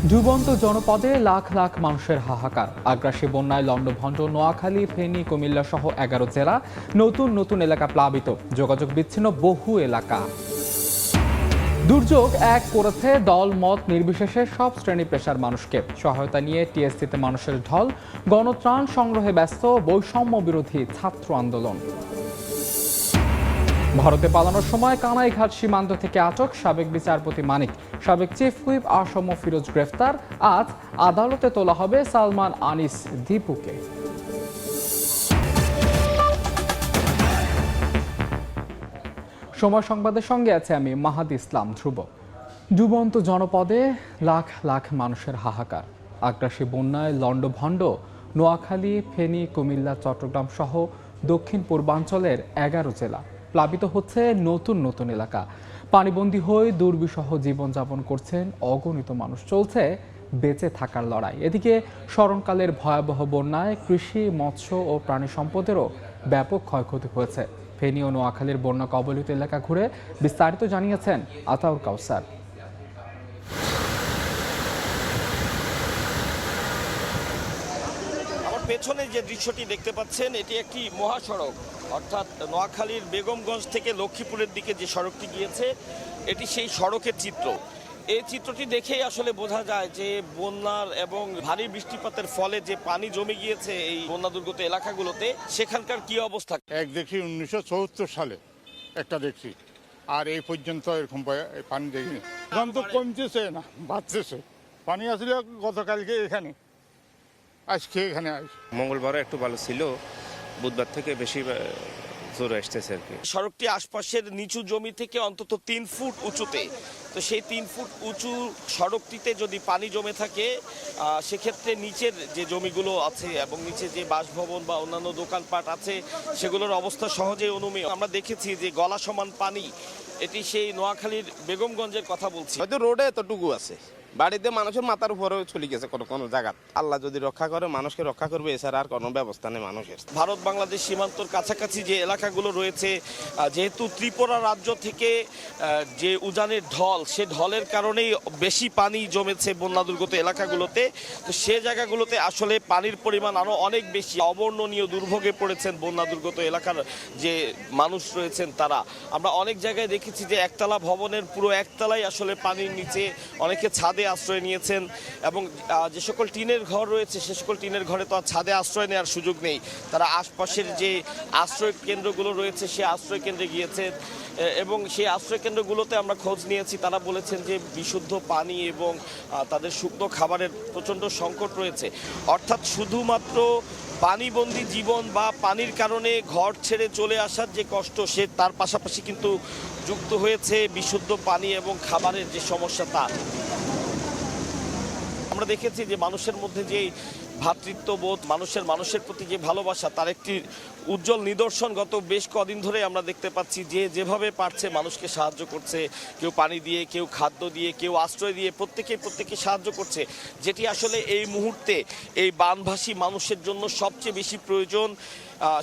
ডুবন্ত জনপদে লাখ লাখ মানুষের হাহাকার। আগ্রাসী বন্যায় লন্ডভন্ড নোয়াখালী, ফেনী, কুমিল্লা সহ 11 জেলা, নতুন নতুন এলাকা প্লাবিত, যোগাযোগ বিচ্ছিন্ন বহু এলাকা। দুর্যোগ এক করেছে দল মত নির্বিশেষে সব শ্রেণী পেশার মানুষকে। সহায়তা নিয়ে টিএসসিতে মানুষের ঢল, গণত্রাণ সংগ্রহে ব্যস্ত বৈষম্য বিরোধী ছাত্র আন্দোলন। ভারতে পালানোর সময় কানাইঘাট সীমান্ত থেকে আটক সাবেক বিচারপতি মানিক, সাবেক চিফ হুইপ আসম ফিরোজ গ্রেফতার। আজ আদালতে তোলা হবে সালমান আনিস দীপুকে। সময় সংবাদের সঙ্গে আছে আমি মাহাদি ইসলাম ধ্রুব। ডুবন্ত জনপদে লাখ লাখ মানুষের হাহাকার। আগ্রাসী বন্যায় লন্ডভন্ড নোয়াখালী, ফেনী, কুমিল্লা, চট্টগ্রাম সহ দক্ষিণ পূর্বাঞ্চলের 11 জেলা। প্লাবিত হচ্ছে নতুন নতুন এলাকা। পানিবন্দী হয়ে দুর্বিষহ জীবনযাপন করছেন অগণিত মানুষ। চলছে বেঁচে থাকার লড়াই। এদিকে স্মরণকালের ভয়াবহ বন্যায় কৃষি, মৎস্য ও প্রাণী সম্পদেরও ব্যাপক ক্ষয়ক্ষতি হয়েছে। ফেনী ও নোয়াখালীর বন্যা কবলিত এলাকা ঘুরে বিস্তারিত জানিয়েছেন আতাউর কাউসার। পেছনে যে দৃশ্যটি দেখতে পাচ্ছেন এটি একটি মহাসড়ক, অর্থাৎ নোয়াখালীর বেগমগঞ্জ থেকে লক্ষ্মীপুরের দিকে যে সড়কটি গিয়েছে এটি সেই সড়কের চিত্র। এই চিত্রটি দেখেই আসলে বোঝা যায় যে বন্যার এবং ভারী বৃষ্টিপাতের ফলে যে পানি জমে গিয়েছে এই বন্যা দুর্গত এলাকাগুলোতে, সেখানকার কি অবস্থা। এক দেখি 1974 সালে একটা দেখছি, আর এই পর্যন্ত এরকম পানি দেখিনি। এখন তো কমতেছে না, বাড়তেছে। পানি আসলে গতকালকে এখানে, আজকে এখানে মঙ্গলবারও একটু ভালো ছিল, বুধবার থেকে বেশি জোরে আসতেছে আর কি। সড়কটি আশপাশের নিচু জমি থেকে অন্তত 3 ফুট উঁচুতে। তো সেই 3 ফুট উঁচু সড়কটিতে যদি পানি জমে থাকে, সেক্ষেত্রে নিচের যে জমিগুলো আছে এবং নিচে যে বাসভবন বা অন্যান্য দোকানপাট আছে সেগুলোর অবস্থা সহজেই অনুমেয়। আমরা দেখেছি যে গলা সমান পানি, এটি সেই নোয়াখালীর বেগমগঞ্জের কথা বলছি। হয়তো রোডে এতটুকু আছে, বাড়িতে মানুষের মাথার উপরেও চলে গেছে কোনো কোনো জায়গা। আল্লাহ যদি রক্ষা করে মানুষকে রক্ষা করবে, এছাড়া আর কোনো ব্যবস্থা নেই মানুষের। ভারত বাংলাদেশ সীমান্তর কাছাকাছি যে এলাকাগুলো রয়েছে, যেহেতু ত্রিপুরা রাজ্য থেকে যে উজানের ঢল, সে ঢলের কারণেই বেশি পানি জমেছে বন্যা দুর্গত এলাকাগুলোতে। তো সে জায়গাগুলোতে আসলে পানির পরিমাণ আরও অনেক বেশি। অবর্ণনীয় দুর্ভোগে পড়েছেন বন্যা দুর্গত এলাকার যে মানুষ রয়েছেন তারা। আমরা অনেক জায়গায় দেখেছি যে একতলা ভবনের পুরো একতলাই আসলে পানির নিচে, অনেকে ছাদে আশ্রয় নিয়েছেন এবং যে সকল টিনের ঘর রয়েছে সে সকল টিনের ঘরে তো আর ছাদে আশ্রয় নেওয়ার সুযোগ নেই। তারা আশপাশের যে আশ্রয় কেন্দ্রগুলো রয়েছে সে আশ্রয় কেন্দ্রে গিয়েছেন এবং সেই আশ্রয় কেন্দ্রগুলোতে আমরা খোঁজ নিয়েছি। তারা বলেছেন যে বিশুদ্ধ পানি এবং তাদের শুকনো খাবারের প্রচণ্ড সংকট রয়েছে। অর্থাৎ শুধুমাত্র পানিবন্দী জীবন বা পানির কারণে ঘর ছেড়ে চলে আসার যে কষ্ট, সে তার পাশাপাশি কিন্তু যুক্ত হয়েছে বিশুদ্ধ পানি এবং খাবারের যে সমস্যা তা। আমরা দেখেছি যে মানুষের মধ্যে যে ভ্রাতৃত্ববোধ, মানুষের প্রতি যে ভালোবাসা, তার একটি উজ্জ্বল নিদর্শন গত বেশ কদিন ধরে আমরা দেখতে পাচ্ছি। যে যেভাবে পারছে মানুষকে সাহায্য করছে, কেউ পানি দিয়ে, কেউ খাদ্য দিয়ে, কেউ আশ্রয় দিয়ে, প্রত্যেকে সাহায্য করছে, যেটি আসলে এই মুহূর্তে এই বানভাসী মানুষের জন্য সবচেয়ে বেশি প্রয়োজন।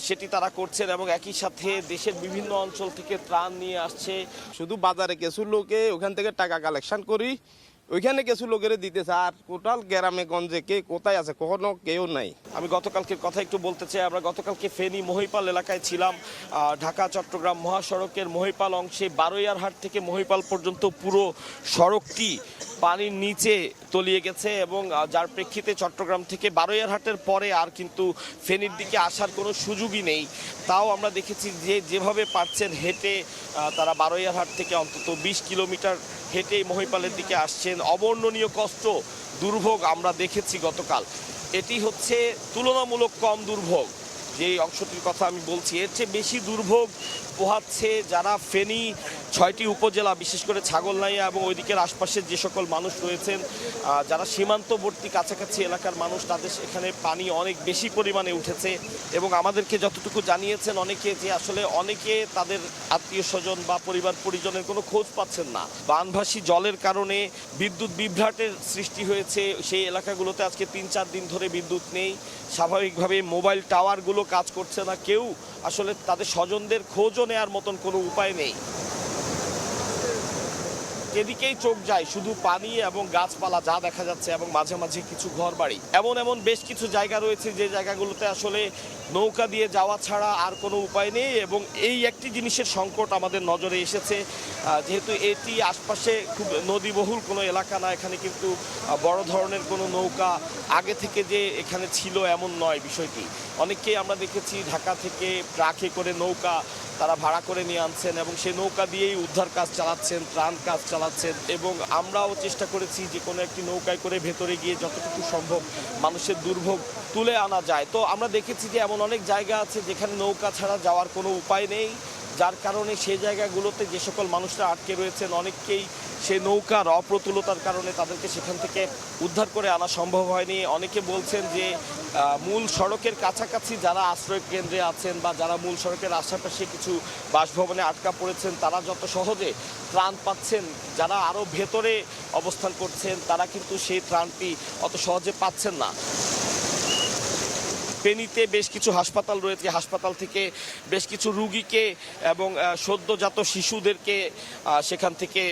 সেটি তারা করছেন এবং একই সাথে দেশের বিভিন্ন অঞ্চল থেকে ত্রাণ নিয়ে আসছে। শুধু বাজারে কিছু লোকে ওখান থেকে টাকা কালেকশন করি, ওইখানে কিছু লোকের দিতেছে, আর টোটাল গ্রামে গঞ্জে কে কোথায় আছে কখনো কেউ নাই। আমি গতকালকের কথা একটু বলতে চাই। আমরা গতকালকে ফেনী মহিপাল এলাকায় ছিলাম। ঢাকা চট্টগ্রাম মহাসড়কের মহিপাল অংশে বারৈয়ারহাট থেকে মহিপাল পর্যন্ত পুরো সড়কটি পানির নিচে তলিয়ে গেছে এবং যার প্রেক্ষিতে চট্টগ্রাম থেকে বারৈয়ারহাটের পরে আর কিন্তু ফেনীর দিকে আসার কোনো সুযোগই নেই। তাও আমরা দেখেছি যে যেভাবে পারছেন হেঁটে তারা বারৈয়ারহাট থেকে অন্তত 20 কিলোমিটার হেঁটে মহিপালের দিকে আসছেন। অবর্ণনীয় কষ্ট, দুর্ভোগ আমরা দেখেছি গতকাল। এটি হচ্ছে তুলনামূলক কম দুর্ভোগ। যে অংশটির কথা আমি বলছি, এর চেয়ে বেশি দুর্ভোগ পোহাচ্ছে যারা ফেনী 6টি উপজেলা, বিশেষ করে ছাগলনাইয়া এবং ওই দিকের আশপাশের যে সকল মানুষ রয়েছেন, যারা সীমান্তবর্তী কাছাকাছি এলাকার মানুষ, তাদের সেখানে পানি অনেক বেশি পরিমাণে উঠেছে এবং আমাদেরকে যতটুকু জানিয়েছেন অনেকে, যে আসলে অনেকে তাদের আত্মীয় স্বজন বা পরিবার পরিজনের কোনো খোঁজ পাচ্ছেন না। বানভাসী জলের কারণে বিদ্যুৎ বিভ্রাটের সৃষ্টি হয়েছে। সেই এলাকাগুলোতে আজকে 3-4 দিন ধরে বিদ্যুৎ নেই। স্বাভাবিকভাবে মোবাইল টাওয়ারগুলো কাজ করছে না। কেউ আসলে তাদের স্বজনদের খোঁজও নেওয়ার মতন কোনো উপায় নেই। যেদিকেই চোখ যায় শুধু পানি এবং গাছপালা যা দেখা যাচ্ছে, এবং মাঝে মাঝে কিছু ঘরবাড়ি। এমন বেশ কিছু জায়গা রয়েছে যে জায়গাগুলোতে আসলে নৌকা দিয়ে যাওয়া ছাড়া আর কোনো উপায় নেই, এবং এই একটি জিনিসের সংকট আমাদের নজরে এসেছে। যেহেতু এটি আশপাশে খুব নদীবহুল কোনো এলাকা না, এখানে কিন্তু বড় ধরনের কোনো নৌকা আগে থেকে যে এখানে ছিল এমন নয় বিষয়টি। অনেককেই আমরা দেখেছি ঢাকা থেকে ট্রাকে করে নৌকা তারা ভাড়া করে নিয়ে আনছেন, এবং সেই নৌকা দিয়েই উদ্ধার কাজ চালাচ্ছেন, ত্রাণ কাজ চালাচ্ছেন। এবং আমরাও চেষ্টা করেছি যে কোনো একটি নৌকায় করে ভেতরে গিয়ে যতটুকু সম্ভব মানুষের দুর্ভোগ তুলে আনা যায়। তো আমরা দেখেছি যে এমন অনেক জায়গা আছে যেখানে নৌকা ছাড়া যাওয়ার কোনো উপায় নেই, যার কারণে সেই জায়গাগুলোতে যে সকল মানুষরা আটকে রয়েছেন অনেককেই সেই নৌকার অপ্রতুলতার কারণে তাদেরকে সেখান থেকে উদ্ধার করে আনা সম্ভব হয়নি। অনেকে বলছেন যে মূল সড়কের কাছাকাছি যারা আশ্রয় কেন্দ্রে আছেন বা যারা মূল সড়কের আশেপাশে কিছু বাসভবনে আটকা পড়েছেন তারা যত সহজে ত্রাণ পাচ্ছেন, যারা আরও ভেতরে অবস্থান করছেন তারা কিন্তু সেই ত্রাণটি অত সহজে পাচ্ছেন না। ফেনীতে বেশ কিছু হাসপাতাল রয়েছে, হাসপাতাল থেকে বেশ কিছু রুগীকে এবং সদ্যজাত শিশুদেরকে সেখান থেকে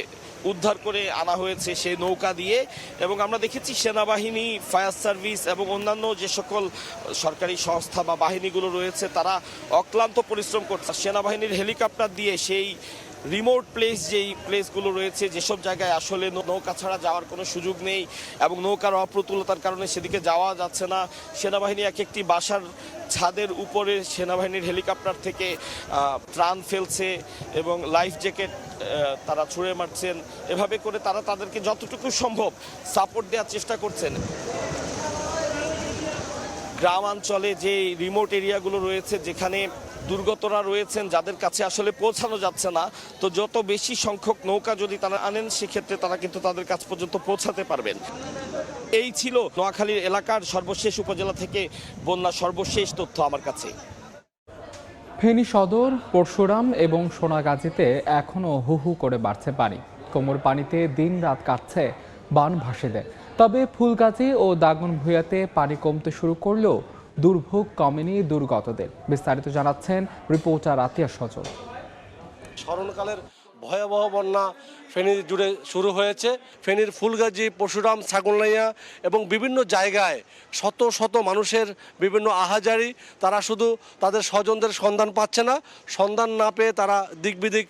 উদ্ধার করে আনা হয়েছে সেই নৌকা দিয়ে। এবং আমরা দেখেছি সেনাবাহিনী, ফায়ার সার্ভিস এবং অন্যান্য যে সকল সরকারি সংস্থা বা বাহিনীগুলো রয়েছে তারা অক্লান্ত পরিশ্রম করছে। সেনাবাহিনীর হেলিকপ্টার দিয়ে সেই রিমোট যেই প্লেসগুলো রয়েছে, যেসব জায়গায় আসলে নৌকা ছাড়া যাওয়ার কোনো সুযোগ নেই এবং নৌকার অপ্রতুলতার কারণে সেদিকে যাওয়া যাচ্ছে না, সেনাবাহিনী এক একটি বাসার ছাদের উপরে সেনাবাহিনীর হেলিকপ্টার থেকে ত্রাণ ফেলছে এবং লাইফ জ্যাকেট তারা ছুঁড়ে মারছেন। এভাবে করে তারা তাদেরকে যতটুকু সম্ভব সাপোর্ট দেওয়ার চেষ্টা করছেন। গ্রামাঞ্চলে যে রিমোট এরিয়াগুলো রয়েছে, যেখানে দুর্গতরা রয়েছেন, যাদের কাছে আসলে পৌঁছানো যাচ্ছে না, তো যত বেশি সংখ্যক নৌকা যদি তারা আনেন সেক্ষেত্রে তারা কিন্তু তাদের কাছ পর্যন্ত পৌঁছাতে পারবেন। এই ছিল নোয়াখালীর এলাকার সর্বশেষ উপজেলা থেকে বন্যার সর্বশেষ তথ্য আমার কাছে। ফেনী সদর, পরশুরাম এবং সোনাগাজীতে এখনও হু হু করে বাড়ছে পানি। কোমর পানিতে দিন রাত কাটছে বানভাসীদের। তবে ফুলগাজী ও দাগনভূঞাতে পানি কমতে শুরু করলেও দুর্ভোগ কমেনি দুর্গতদের। বিস্তারিত জানাচ্ছেন রিপোর্টার আতিয়া সজল। স্মরণকালের ভয়াবহ বন্যা ফেনী জুড়ে শুরু হয়েছে। ফেনীর ফুলগাজী, পরশুরাম, ছাগলনাইয়া এবং বিভিন্ন জায়গায় শত শত মানুষের বিভিন্ন আহাজারি। তারা শুধু তাদের স্বজনদের সন্ধান পাচ্ছে না, সন্ধান না পেয়ে তারা দিক বিদিক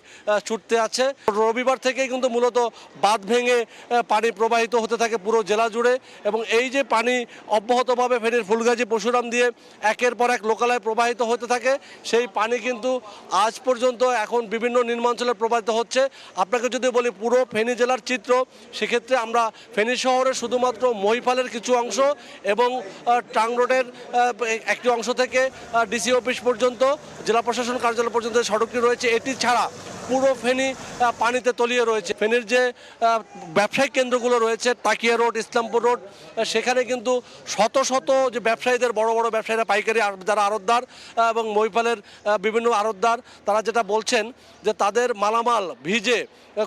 ছুটতে আছে। রবিবার থেকেই কিন্তু মূলত বাঁধ ভেঙে পানি প্রবাহিত হতে থাকে পুরো জেলা জুড়ে, এবং এই যে পানি অব্যাহতভাবে ফেনীর ফুলগাজী, পরশুরাম দিয়ে একের পর এক লোকালয়ে প্রবাহিত হতে থাকে, সেই পানি কিন্তু আজ পর্যন্ত এখন বিভিন্ন নিম্নাঞ্চলে প্রবাহিত হচ্ছে। আপনাকে যদি বলি পুরো ফেনী জেলার চিত্র, সেক্ষেত্রে আমরা ফেনী শহরের শুধুমাত্র মহিপালের কিছু অংশ এবং টাং রোডের একটি অংশ থেকে ডিসি অফিস পর্যন্ত, জেলা প্রশাসন কার্যালয় পর্যন্ত সড়কটি রয়েছে, এটি ছাড়া পুরো ফেনী পানিতে তলিয়ে রয়েছে। ফেনীর যে ব্যবসায়িক কেন্দ্রগুলো রয়েছে, তাকিয়া রোড, ইসলামপুর রোড, সেখানে কিন্তু শত শত যে ব্যবসায়ীদের, বড় বড় ব্যবসায়ীরা, পাইকারি যারা আড়তদার এবং মহিপালের বিভিন্ন আড়তদার, তারা যেটা বলছেন যে তাদের মালামাল ভিজে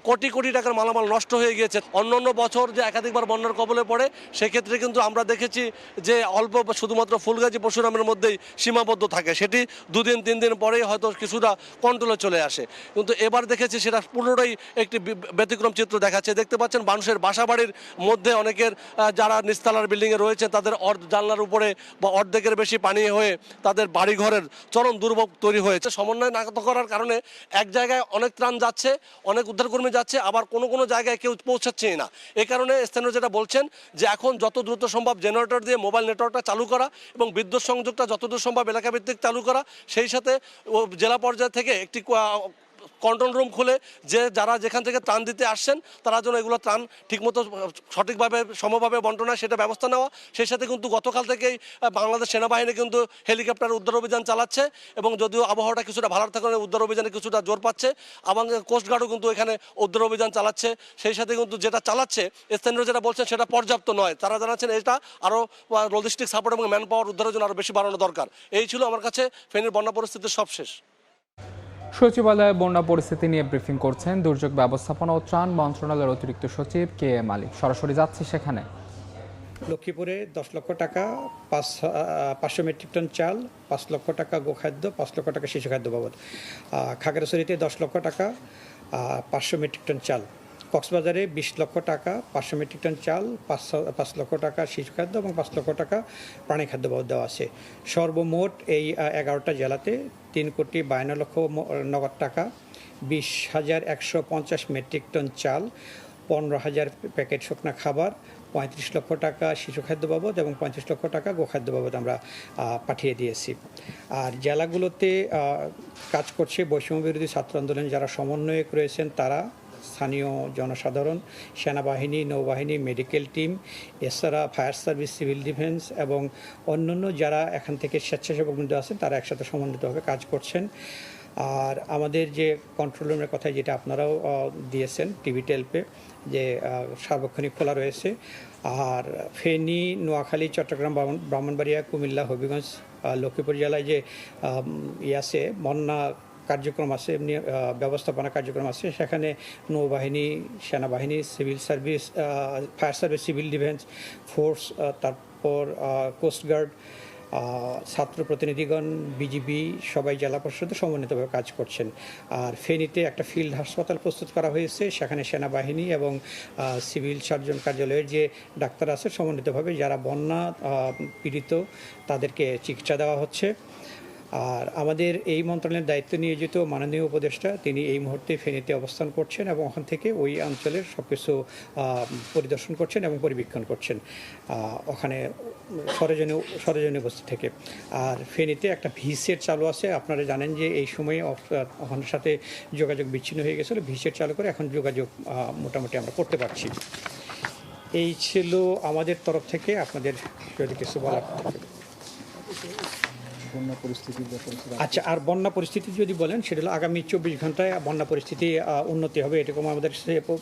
কোটি কোটি টাকার মালামাল নষ্ট হয়ে গিয়েছে। অন্য বছর যে একাধিকবার বন্যার কবলে পড়ে, সেক্ষেত্রে কিন্তু আমরা দেখেছি যে অল্প শুধুমাত্র ফুলগাজী, পরশুরামের মধ্যেই সীমাবদ্ধ থাকে, সেটি 2 দিন 3 দিন পরেই হয়তো কিছুটা কন্ট্রোলে চলে আসে। কিন্তু এবার দেখেছি সেটা পুরোটাই একটি ব্যতিক্রম চিত্র দেখাচ্ছে। দেখতে পাচ্ছেন মানুষের বাসাবাড়ির মধ্যে অনেকের যারা নিচতলার বিল্ডিংয়ে রয়েছে তাদের জানলার উপরে বা অর্ধেকের বেশি পানি হয়ে তাদের বাড়িঘরের চরম দুর্ভোগ তৈরি হয়েছে। সমন্বয় না করার কারণে এক জায়গায় অনেক ত্রাণ যাচ্ছে, অনেক উদ্ধারকর্মী যাচ্ছে, আবার কোনো কোনো জায়গায় কেউ পৌঁছাচ্ছেই না। এই কারণে স্থানীয় যেটা বলছেন যে এখন যত দ্রুত সম্ভব জেনারেটর দিয়ে মোবাইল নেটওয়ার্কটা চালু করা এবং বিদ্যুৎ সংযোগটা যতদূর সম্ভব এলাকাভিত্তিক চালু করা, সেই সাথে জেলা পর্যায় থেকে একটি কন্ট্রোল রুম খুলে যে যারা যেখান থেকে ত্রাণ দিতে আসছেন তারা যেন এগুলো ত্রাণ ঠিকমতো সঠিকভাবে সমভাবে বন্টন হয় সেটা ব্যবস্থা নেওয়া। সেই সাথে কিন্তু গতকাল থেকেই বাংলাদেশ সেনাবাহিনী কিন্তু হেলিকপ্টার উদ্ধার অভিযান চালাচ্ছে, এবং যদিও আবহাওয়াটা কিছুটা ভালো থাকার কারণে উদ্ধার অভিযানে কিছুটা জোর পাচ্ছে। আমাদের কোস্টগার্ডও কিন্তু এখানে উদ্ধার অভিযান চালাচ্ছে। সেই সাথে কিন্তু যেটা চালাচ্ছে স্থানীয় যেটা বলছেন সেটা পর্যাপ্ত নয়। তারা জানাচ্ছেন এটা আরও লজিস্টিক সাপোর্ট এবং ম্যান পাওয়ার উদ্ধারের জন্য আরও বেশি বাড়ানো দরকার। এই ছিল আমার কাছে ফেনীর বন্যা পরিস্থিতির সবশেষ। সচিবালয়ে বন্যা পরিস্থিতি নিয়ে ব্রিফিং করছেন দুর্যোগ ব্যবস্থাপনা ও ত্রাণ মন্ত্রণালয়ের অতিরিক্ত সচিব KM আলী। সরাসরি যাচ্ছি সেখানে। লক্ষ্মীপুরে 10 লক্ষ টাকা, 500 মেট্রিক টন চাল, 5 লক্ষ টাকা গোখাদ্য, 5 লক্ষ টাকা শিশু খাদ্য বাবদ। খাগড়াছড়িতে 10 লক্ষ টাকা, 500 মেট্রিক টন চাল। কক্সবাজারে 20 লক্ষ টাকা 500 মেট্রিক টন চাল, 5 লক্ষ টাকা শিশু খাদ্য এবং 5 লক্ষ টাকা প্রাণী খাদ্য বাবদ দেওয়া আছে। সর্বমোট এই 11টা জেলাতে 3,52 লক্ষ নগদ টাকা, 20,150 মেট্রিক টন চাল, 15,000 প্যাকেট শুকনা খাবার, 35 লক্ষ টাকা শিশু খাদ্য বাবদ এবং 35 লক্ষ টাকা গোখাদ্য বাবদ আমরা পাঠিয়ে দিয়েছি। আর জেলাগুলোতে কাজ করছে বৈষম্য বিরোধী ছাত্র আন্দোলন যারা সমন্বয়ক রয়েছেন তারা, স্থানীয় জনসাধারণ, সেনাবাহিনী, নৌবাহিনী, মেডিকেল টিম, এছাড়া ফায়ার সার্ভিস, সিভিল ডিফেন্স এবং অন্যান্য যারা এখান থেকে স্বেচ্ছাসেবক বৃন্দ আছেন তারা একসাথে সমন্বিতভাবে কাজ করছেন। আর আমাদের যে কন্ট্রোল রুমের কথা যেটা আপনারাও দিয়েছেন টিভি টেলপে, যে সার্বক্ষণিক খোলা রয়েছে। আর ফেনী, নোয়াখালী, চট্টগ্রাম, ব্রাহ্মণবাড়িয়া, কুমিল্লা, হবিগঞ্জ, লক্ষ্মীপুর জেলায় যে আছে বন্যা কার্যক্রম আছে, এমনি ব্যবস্থাপনা কার্যক্রম আছে, সেখানে নৌবাহিনী, সেনাবাহিনী, civil service, fire service, civil defence force, তারপর কোস্টগার্ড, ছাত্র প্রতিনিধিগণ, বিজিবি সবাই জেলা পরিষদে সমন্বিতভাবে কাজ করছেন। আর ফেনীতে একটা ফিল্ড হাসপাতাল প্রস্তুত করা হয়েছে, সেখানে সেনাবাহিনী এবং সিভিল সার্জন কার্যালয়ের যে ডাক্তার আছে সমন্বিতভাবে যারা বন্যা পীড়িত তাদেরকে চিকিৎসা দেওয়া হচ্ছে। আর আমাদের এই মন্ত্রণালয়ের দায়িত্ব নিয়োজিত মাননীয় উপদেষ্টা তিনি এই মুহূর্তে ফেনীতে অবস্থান করছেন এবং ওখান থেকে ওই অঞ্চলের সব কিছু পরিদর্শন করছেন এবং পরিবীক্ষণ করছেন ওখানে সরেজমিনে উপস্থিত থেকে। আর ফেনীতে একটা ভিসেট চালু আছে, আপনারা জানেন যে এই সময়ে ওখানের সাথে যোগাযোগ বিচ্ছিন্ন হয়ে গেছিলো, ভিসেট চালু করে এখন যোগাযোগ মোটামুটি আমরা করতে পারছি। এই ছিল আমাদের তরফ থেকে, আপনাদের যদি কিছু বলার থাকে। আচ্ছা, আর বন্যা পরিস্থিতি যদি বলেন সেটা হলো আগামী 24 ঘন্টায় বন্যা পরিস্থিতি উন্নতি হবে, এরকম আমাদের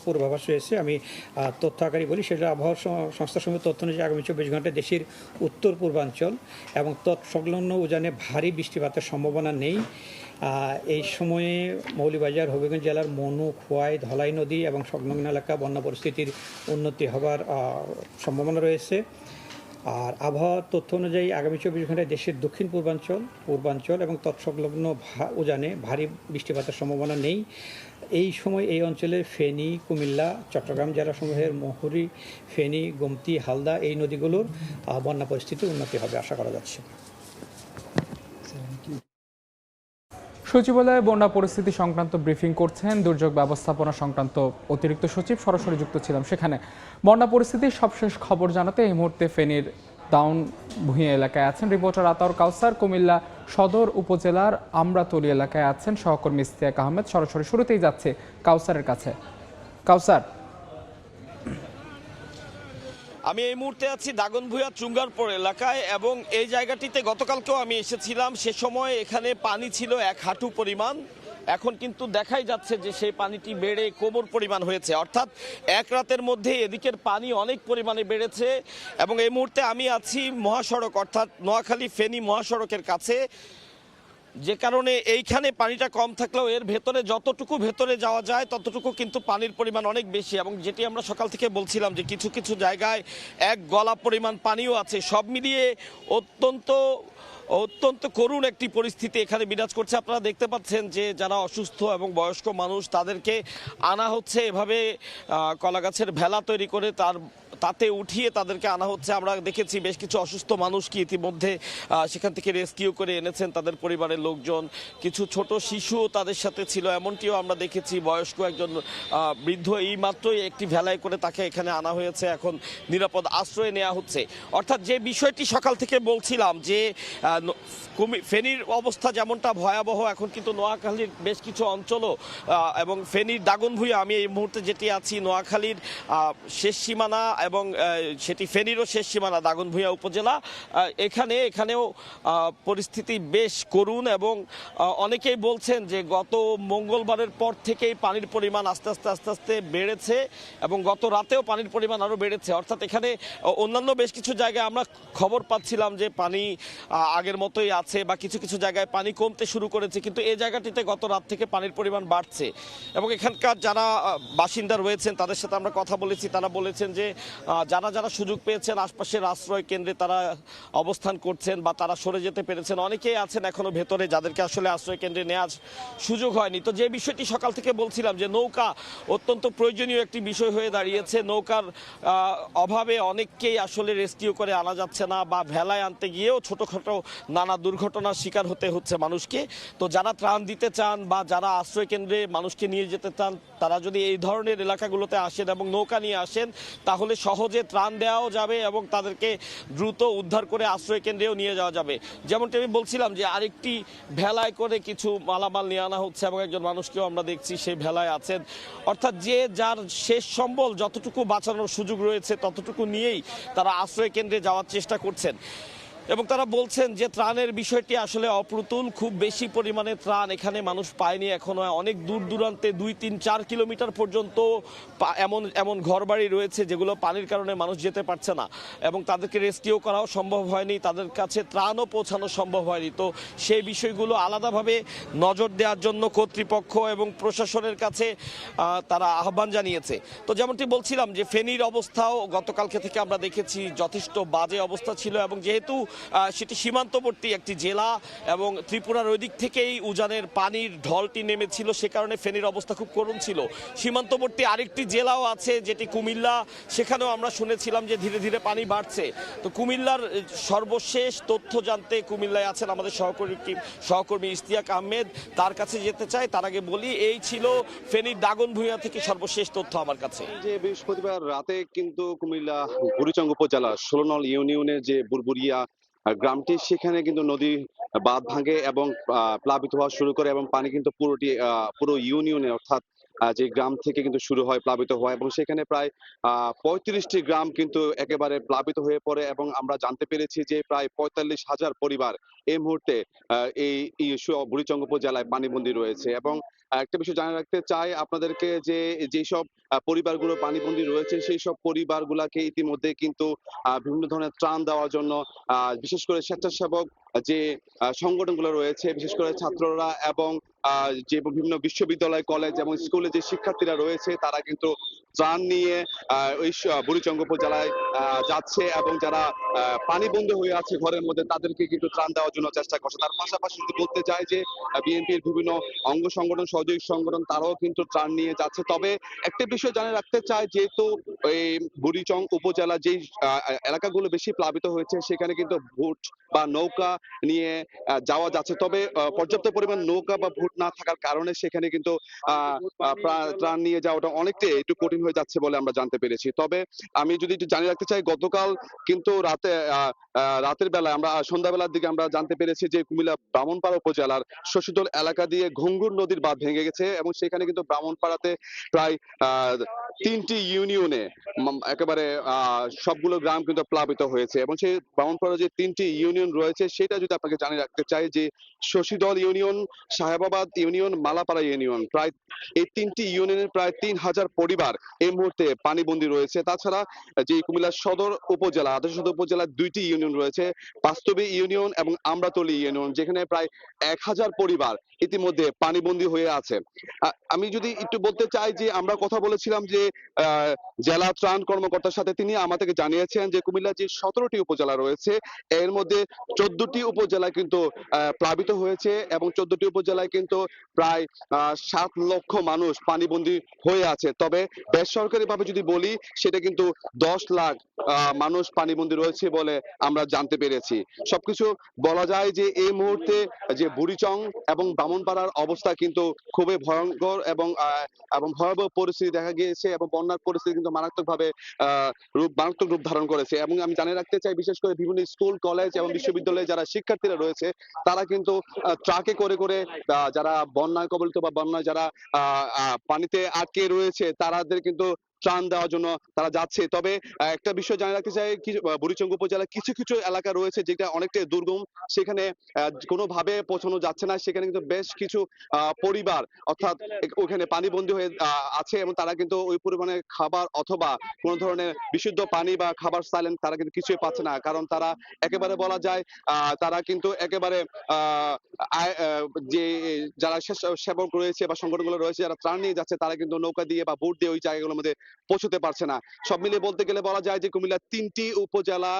পূর্বাভাস রয়েছে। আমি তথ্য আকারে বলি, সেটা আবহাওয়া সংস্থার সঙ্গে তথ্য অনুযায়ী আগামী 24 ঘন্টায় দেশের উত্তর পূর্বাঞ্চল এবং তৎসংলগ্ন উজানে ভারী বৃষ্টিপাতের সম্ভাবনা নেই। এই সময়ে মৌলভীবাজার, হবিগঞ্জ জেলার মনু, খোয়াই, ধলাই নদী এবং সংলগ্ন এলাকা বন্যা পরিস্থিতির উন্নতি হবার সম্ভাবনা রয়েছে। আর আবহাওয়ার তথ্য অনুযায়ী আগামী 24 ঘন্টায় দেশের দক্ষিণ পূর্বাঞ্চল এবং তৎসংলগ্ন উজানে ভারী বৃষ্টিপাতের সম্ভাবনা নেই। এই সময় এই অঞ্চলে ফেনী, কুমিল্লা, চট্টগ্রাম জেলাসমূহের মহুরী, ফেনী, গোমতী, হালদা এই নদীগুলোর বন্যা পরিস্থিতি উন্নতি হবে আশা করা যাচ্ছে। সচিবালয়ে বন্যা পরিস্থিতি সংক্রান্ত ব্রিফিং করছেন দুর্যোগ ব্যবস্থাপনা সংক্রান্ত অতিরিক্ত সচিব, সরাসরি যুক্ত ছিলাম সেখানে। বন্যা পরিস্থিতির সবশেষ খবর জানাতে এই মুহূর্তে ফেনীর দাউন ভূঁইয়া এলাকায় আছেন রিপোর্টার আতাউর কাউসার, কুমিল্লা সদর উপজেলার আমরাতলী এলাকায় আছেন সহকর্মী ইস্তিয়াক আহমেদ। সরাসরি শুরুতেই যাচ্ছে কাউসারের কাছে। কাউসার, আমি এই মুহূর্তে আছি দাগনভূঞা চুঙ্গারপুর এলাকায় এবং এই জায়গাটিতে গতকালকেও আমি এসেছিলাম, সে সময় এখানে পানি ছিল 1 হাঁটু পরিমাণ। এখন কিন্তু দেখাই যাচ্ছে যে সেই পানিটি বেড়ে কোমর পরিমাণ হয়েছে, অর্থাৎ এক রাতের মধ্যে এদিকের পানি অনেক পরিমাণে বেড়েছে। এবং এই মুহূর্তে আমি আছি মহাসড়ক অর্থাৎ নোয়াখালী ফেনী মহাসড়কের কাছে, যে কারণে এইখানে পানিটা কম থাকলেও এর ভেতরে যতটুকু ভেতরে যাওয়া যায় ততটুকু কিন্তু পানির পরিমাণ অনেক বেশি। এবং যেটি আমরা সকাল থেকে বলছিলাম যে কিছু কিছু জায়গায় 1 গলা পরিমাণ পানিও আছে। সব মিলিয়ে অত্যন্ত করুণ একটি পরিস্থিতি এখানে বিরাজ করছে। আপনারা দেখতে পাচ্ছেন যে যারা অসুস্থ এবং বয়স্ক মানুষ তাদেরকে আনা হচ্ছে এভাবে কলা গাছের ভেলা তৈরি করে তাতে উঠিয়ে তাদেরকে আনা হচ্ছে। আমরা দেখেছি বেশ কিছু অসুস্থ মানুষকে ইতিমধ্যে সেখান থেকে রেস্কিউ করে এনেছেন তাদের পরিবারের লোকজন। কিছু ছোট শিশু তাদের সাথে ছিল, এমনটিও আমরা দেখেছি। বয়স্ক একজন বৃদ্ধ এই মাত্রই একটি ভেলায় করে তাকে এখানে আনা হয়েছে, এখন নিরাপদ আশ্রয়ে নেওয়া হচ্ছে। অর্থাৎ যে বিষয়টি সকাল থেকে বলছিলাম যে ফেনীর অবস্থা যেমনটা ভয়াবহ, এখন কিন্তু নোয়াখালীর বেশ কিছু অঞ্চলও এবং ফেনীর দাগনভূঞা, আমি এই মুহূর্তে যেটি আছি নোয়াখালীর শেষ সীমানা এবং সেটি ফেনীরও শেষ সীমানা দাগনভূঞা উপজেলা, এখানেও পরিস্থিতি বেশ করুণ। এবং অনেকেই বলছেন যে গত মঙ্গলবারের পর থেকেই পানির পরিমাণ আস্তে আস্তে বেড়েছে এবং গত রাতেও পানির পরিমাণ আরও বেড়েছে। অর্থাৎ এখানে অন্যান্য বেশ কিছু জায়গায় আমরা খবর পাচ্ছিলাম যে পানি আগের মতোই আছে বা কিছু কিছু জায়গায় পানি কমতে শুরু করেছে, কিন্তু এই জায়গাটিতে গত রাত থেকে পানির পরিমাণ বাড়ছে। এবং এখানকার যারা বাসিন্দা রয়েছেন তাদের সাথে আমরা কথা বলেছি, তারা বলেছেন যে যারা যারা সুযোগ পেয়েছেন আশপাশের আশ্রয় কেন্দ্রে তারা অবস্থান করছেন বা তারা সরে যেতে পেরেছেন, অনেকেই আছেন এখনো ভেতরে যাদেরকে আসলে আশ্রয় কেন্দ্রে নেওয়ার সুযোগ হয়নি। তো যে বিষয়টি সকাল থেকে বলছিলাম যে নৌকা অত্যন্ত প্রয়োজনীয় একটি বিষয় হয়ে দাঁড়িয়েছে। নৌকার অভাবে অনেককেই আসলে রেস্কিউ করে আনা যাচ্ছে না, বা ভেলায় আনতে গিয়েও ছোটোখাটো নানা দুর্ঘটনার শিকার হতে হচ্ছে মানুষকে। তো যারা ত্রাণ দিতে চান বা যারা আশ্রয় কেন্দ্রে মানুষকে নিয়ে যেতে চান, তারা যদি এই ধরনের এলাকাগুলোতে আসেন এবং নৌকা নিয়ে আসেন তাহলে সহজে ত্রাণ দেওয়াও যাবে এবং তাদেরকে দ্রুত উদ্ধার করে আশ্রয় কেন্দ্রেও নিয়ে যাওয়া যাবে। যেমনটি আমি বলছিলাম যে আরেকটি ভেলায় করে কিছু মালামাল নিয়ে আনা হচ্ছে এবং একজন মানুষকেও আমরা দেখছি সেই ভেলায় আছেন। অর্থাৎ যে যার শেষ সম্বল যতটুকু বাঁচানোর সুযোগ রয়েছে ততটুকু নিয়েই তারা আশ্রয় কেন্দ্রে যাওয়ার চেষ্টা করছেন। এবং তারা বলছেন যে ত্রাণের বিষয়টি আসলে অপ্রতুল, খুব বেশি পরিমাণে ত্রাণ এখানে মানুষ পায়নি এখনো। অনেক দূর দূরান্তে 2-3-4 কিলোমিটার পর্যন্ত এমন এমন ঘরবাড়ি রয়েছে যেগুলো পানির কারণে মানুষ যেতে পারছে না এবং তাদেরকে রেস্কিউ করাও সম্ভব হয়নি, তাদের কাছে ত্রাণও পৌঁছানো সম্ভব হয়নি। তো সেই বিষয়গুলো আলাদাভাবে নজর দেওয়ার জন্য কর্তৃপক্ষ এবং প্রশাসনের কাছে তারা আহ্বান জানিয়েছে। তো যেমনটি বলছিলাম যে ফেনীর অবস্থাও গতকালকে থেকে আমরা দেখেছি যথেষ্ট বাজে অবস্থা ছিল, এবং যেহেতু সেটি সীমান্তবর্তী একটি জেলা এবং ত্রিপুরার ওই দিক থেকেই উজানের পানির ঢলটি নেমেছিল, সে কারণে ফেনীর অবস্থা খুব করুণ ছিল। সীমান্তবর্তী আরেকটি জেলাও আছে যেটি কুমিল্লা, সেখানেও আমরা শুনেছিলাম যে ধীরে ধীরে পানি বাড়ছে। তো কুমিল্লার সর্বশেষ তথ্য জানতে কুমিল্লায় আছেন আমাদের সহকর্মী ইশতিয়াক আহমেদ, তার কাছে যেতে চাই। তার আগে বলি এই ছিল ফেনীর দাগনভূঞা থেকে সর্বশেষ তথ্য আমার কাছে। যে বৃহস্পতিবার রাতে কিন্তু কুমিল্লা বুড়িচং উপজেলা 16 নং ইউনিয়নের যে বুরবুরিয়া গ্রামটি, সেখানে কিন্তু নদী বাঁধ ভাঙে এবং প্লাবিত হওয়া শুরু করে এবং পানি কিন্তু পুরো ইউনিয়নে অর্থাৎ যে গ্রাম থেকে কিন্তু শুরু হয় প্লাবিত হওয়া, এবং সেখানে প্রায় 35টি গ্রাম কিন্তু একেবারে প্লাবিত হয়ে পড়ে এবং আমরা জানতে পেরেছি যে প্রায় 45,000 পরিবার এই মুহূর্তে এই বুড়িচং উপজেলায় পানিবন্দী রয়েছে। এবং একটা বিষয় জানা রাখতে চাই আপনাদেরকে যে যেসব পরিবারগুলো পানিবন্দী রয়েছে সেই সব পরিবারগুলোকে ইতিমধ্যে কিন্তু বিভিন্ন ধরনের ত্রাণ দেওয়ার জন্য বিশেষ করে স্বেচ্ছাসেবক যে সংগঠনগুলো রয়েছে, বিশেষ করে ছাত্ররা এবং যে বিভিন্ন বিশ্ববিদ্যালয়, কলেজ এবং স্কুলে যে শিক্ষার্থীরা রয়েছে তারা কিন্তু ত্রাণ নিয়ে ওই বুড়িচং উপজেলায় যাচ্ছে এবং যারা পানিবন্দী হয়ে আছে ঘরের মধ্যে তাদেরকে কিন্তু ত্রাণ দেওয়ার জন্য চেষ্টা করছে। তার পাশাপাশি যদি বলতে চাই যে বিএনপির বিভিন্ন অঙ্গ সংগঠন, সহযোগী সংগঠন তারাও কিন্তু ত্রাণ নিয়ে যাচ্ছে। তবে একটা বিষয় জানিয়ে রাখতে চাই, যেহেতু এই বুড়িচং উপজেলা যেই এলাকাগুলো বেশি প্লাবিত হয়েছে সেখানে কিন্তু ভোট বা নৌকা নিয়ে যাওয়া যাচ্ছে, তবে পর্যাপ্ত পরিমাণ নৌকা বা ভোট না থাকার কারণে সেখানে কিন্তু ত্রাণ নিয়ে যাওয়াটা অনেকটাই একটু কঠিন হয়ে যাচ্ছে বলে আমরা জানতে পেরেছি। তবে আমি যদি একটু জানিয়ে রাখতে চাই, গতকাল কিন্তু রাতের বেলায় আমরা সন্ধ্যাবেলার দিকে আমরা জানতে পেরেছি যে কুমিল্লা ব্রাহ্মণপাড়া উপজেলার শশীদল এলাকা দিয়ে ঘুঙ্গুর নদীর বাঁধ ভেঙে গেছে এবং সেখানে কিন্তু ব্রাহ্মণপাড়াতে প্রায় 3টি ইউনিয়নে একেবারে সবগুলো গ্রাম কিন্তু প্লাবিত হয়েছে। এবং সেই ব্রাহ্মণপাড়া যে 3টি ইউনিয়ন রয়েছে সেটা যদি আপনাকে জানিয়ে রাখতে চাই যে Shashidal union, Sahebabad union, Malapara union, প্রায় এই 3টি ইউনিয়নের প্রায় 3000 পরিবার এই মুহূর্তে পানিবন্দী রয়েছে। তাছাড়া যে কুমিল্লা সদর উপজেলা, আদর্শ সদর উপজেলার 2টি ইউনিয়ন রয়েছে, বাস্তবী ইউনিয়ন এবং আমরাতলী ইউনিয়ন, যেখানে প্রায় 1000 পরিবার ইতিমধ্যে পানিবন্দী হয়ে আছে। আমি যদি একটু বলতে চাই যে আমরা কথা বলেছিলাম যে জেলা ত্রাণ কর্মকর্তার সাথে, তিনি আমাদেরকে জানিয়েছেন যে কুমিল্লা যে 17টি উপজেলা রয়েছে এর মধ্যে 14টি উপজেলা কিন্তু প্লাবিত হয়েছে এবং 14টি উপজেলায় কিন্তু প্রায় 7 লক্ষ মানুষ পানিবন্দী হয়ে আছে। তবে বেসরকারি ভাবে যদি বলি সেটা কিন্তু 10 লাখ মানুষ পানিবন্দী রয়েছে বলে আমরা জানতে পেরেছি। সবকিছু বলা যায় যে এই মুহূর্তে যে বুড়িচং এবং ব্রাহ্মণপাড়ার অবস্থা কিন্তু খুবই ভয়ঙ্কর এবং ভয়াবহ পরিস্থিতি দেখা গিয়েছে এবং বন্যার পরিস্থিতি কিন্তু মারাত্মক রূপ ধারণ করেছে। এবং আমি জানিয়ে রাখতে চাই, বিশেষ করে বিভিন্ন স্কুল, কলেজ এবং বিশ্ববিদ্যালয়ে যারা শিক্ষার্থীরা রয়েছে তারা কিন্তু ট্রাকে করে করে যারা বন্যায় কবলিত বা বন্যায় যারা পানিতে আটকে রয়েছে তাদের কিন্তু ত্রাণ দেওয়ার জন্য তারা যাচ্ছে। তবে একটা বিষয় জানিয়ে রাখতে চাই, বুড়িচং উপজেলার কিছু কিছু এলাকা রয়েছে যেটা অনেকটাই দুর্গম, সেখানে কোনোভাবে পৌঁছানো যাচ্ছে না। সেখানে কিন্তু বেশ কিছু পরিবার অর্থাৎ ওখানে পানিবন্দী হয়ে আছে এবং তারা কিন্তু ওই পরিমাণে খাবার অথবা কোনো ধরনের বিশুদ্ধ পানি বা খাবার চাইলেন তারা কিন্তু কিছুই পাচ্ছে না, কারণ তারা একেবারে বলা যায় তারা কিন্তু একেবারে যে যারা সেবক রয়েছে বা সংগঠনগুলো রয়েছে যারা ত্রাণ নিয়ে যাচ্ছে তারা কিন্তু নৌকা দিয়ে বা বোট দিয়ে ওই জায়গাগুলোর মধ্যে পৌঁছতে পারছে না। সব মিলিয়ে বলতে গেলে বলা যায় যে কুমিল্লার 3টি উপজেলা,